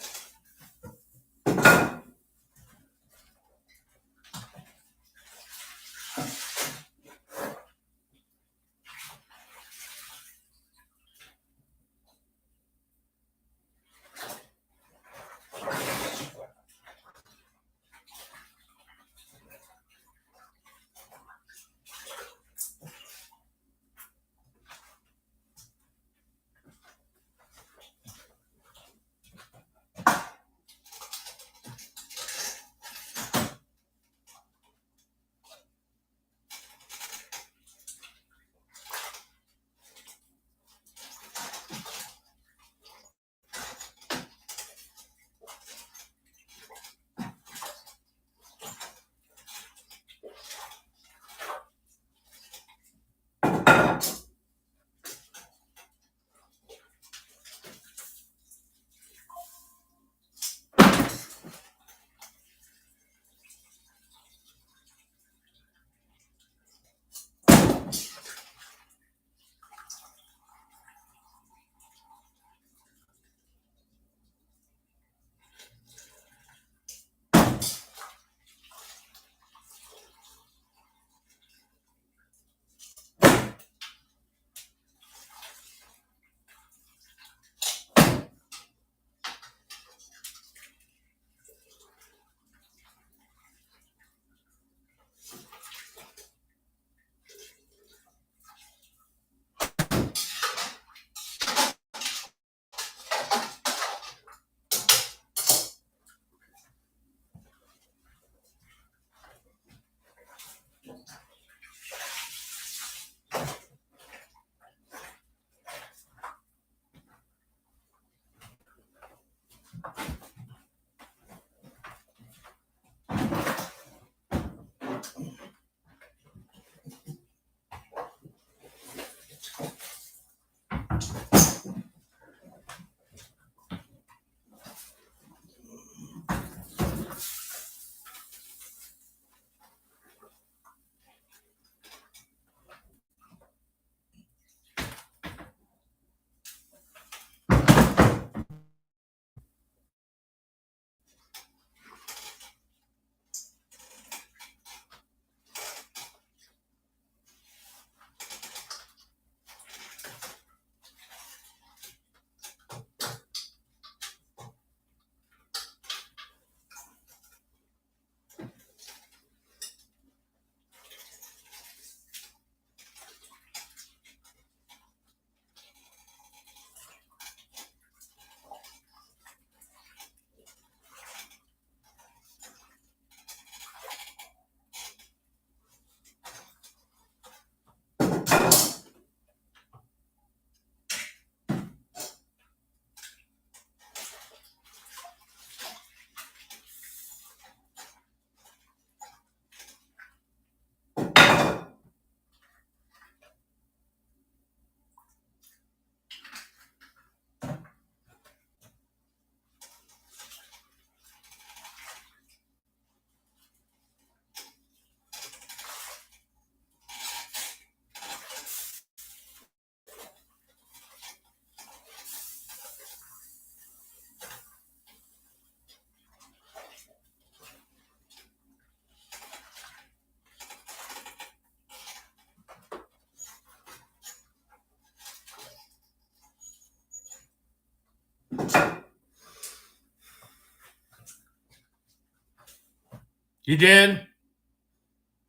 You did?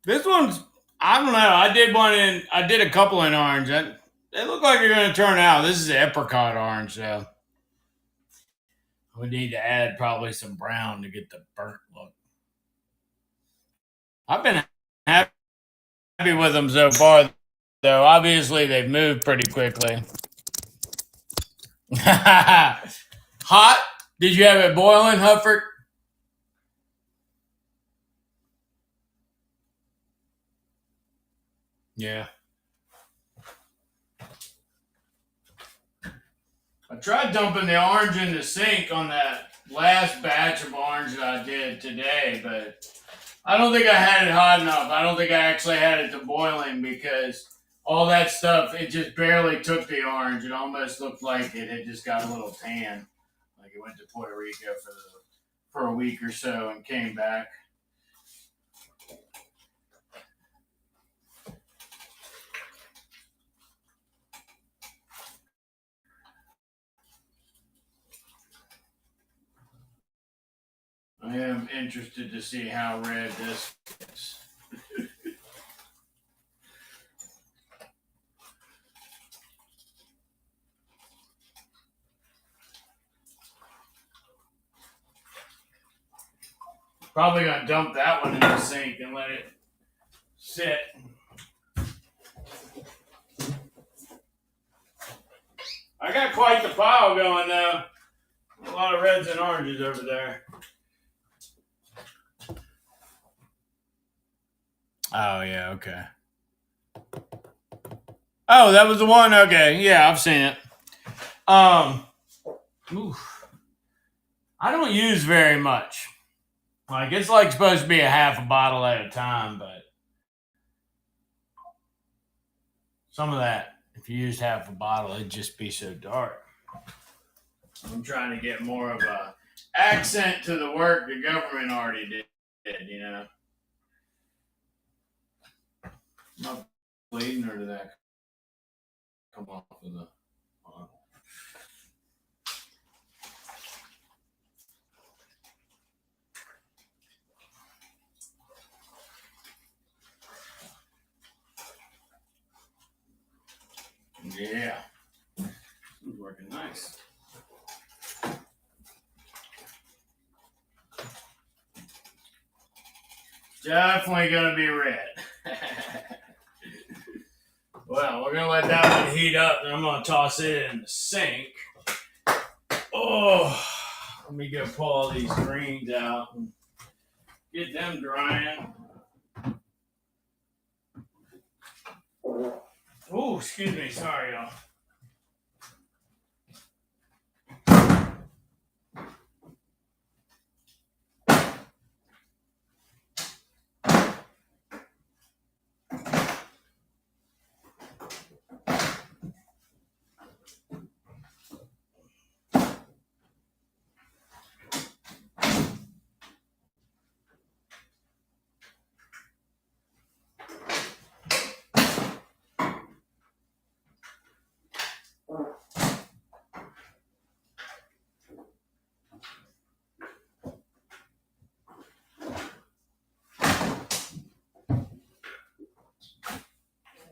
This one's, I don't know. I did a couple in orange. They look like they're going to turn out. This is apricot orange, so we need to add probably some brown to get the burnt look. I've been happy with them so far, though. Obviously, they've moved pretty quickly. Hot? Did you have it boiling, Hufford? Yeah. I tried dumping the orange in the sink on that last batch of orange that I did today, but I don't think I had it hot enough. I don't think I actually had it to boiling because all that stuff, it just barely took the orange. It almost looked like it had just got a little tan, like it went to Puerto Rico for a week or so and came back. I am interested to see how red this is. Probably gonna dump that one in the sink and let it sit. I got quite the pile going though. A lot of reds and oranges over there. Oh yeah, okay. Oh, that was the one. Okay, yeah, I've seen it. Oof. I don't use very much. Like it's like supposed to be a half a bottle at a time, but some of that, if you used half a bottle, it'd just be so dark. I'm trying to get more of a accent to the work the government already did, you know. Am I bleeding or did that come off of the Yeah. It's working nice. Definitely gonna be red. Well, we're gonna let that one heat up and I'm gonna toss it in the sink. Oh, let me go pull all these greens out and get them drying. Oh, excuse me, sorry y'all.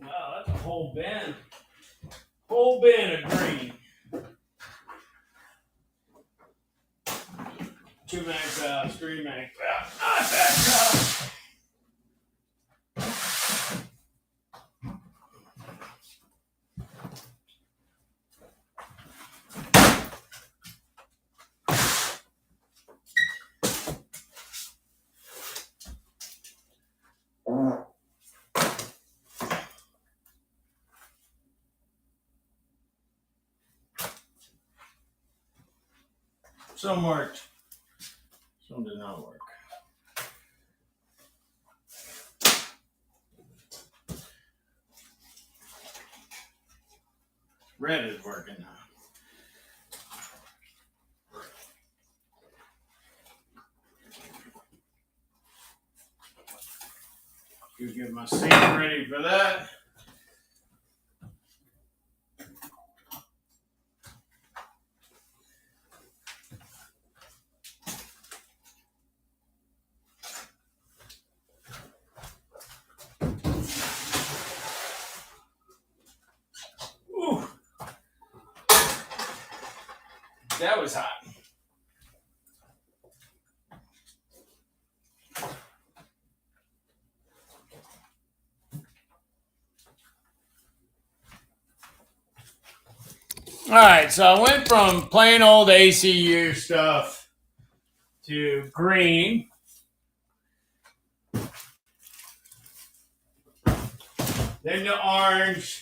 Wow, that's a whole bin. Whole bin of green. 2 max out, 3 max out. Not that tough. Some worked. Some did not work. Red is working now. You get my sink ready for that. that was hot. All right, so I went from plain old ACU stuff to green. Then to orange.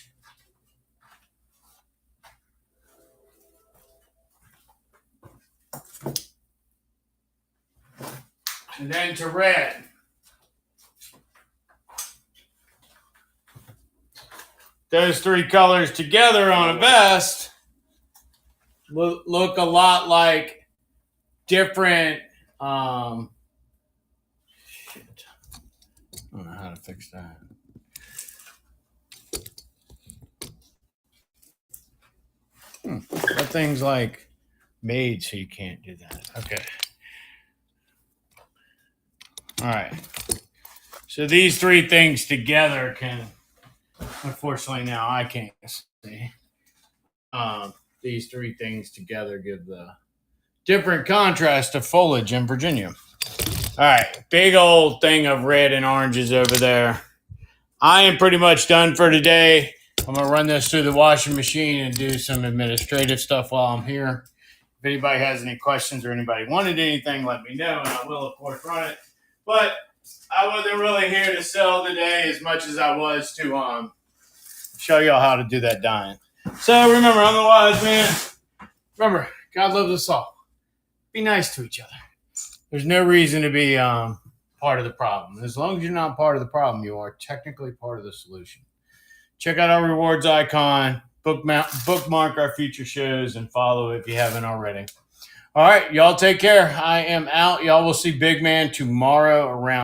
And then to red. Those three colors together on a vest look a lot like different. Shit. I don't know how to fix that. That thing's like made so you can't do that. Okay. All right. So these three things together can, unfortunately now I can't see. These three things together give the different contrast of foliage in Virginia. All right. Big old thing of red and oranges over there. I am pretty much done for today. I'm going to run this through the washing machine and do some administrative stuff while I'm here. If anybody has any questions or anybody wanted anything, let me know, and I will, of course, run it. But I wasn't really here to sell today as much as I was to show y'all how to do that dyeing. So remember, I'm the wise man. Remember, God loves us all. Be nice to each other. There's no reason to be part of the problem. As long as you're not part of the problem, you are technically part of the solution. Check out our rewards icon, bookmark our future shows, and follow if you haven't already. All right, y'all take care. I am out. Y'all will see Big Man tomorrow around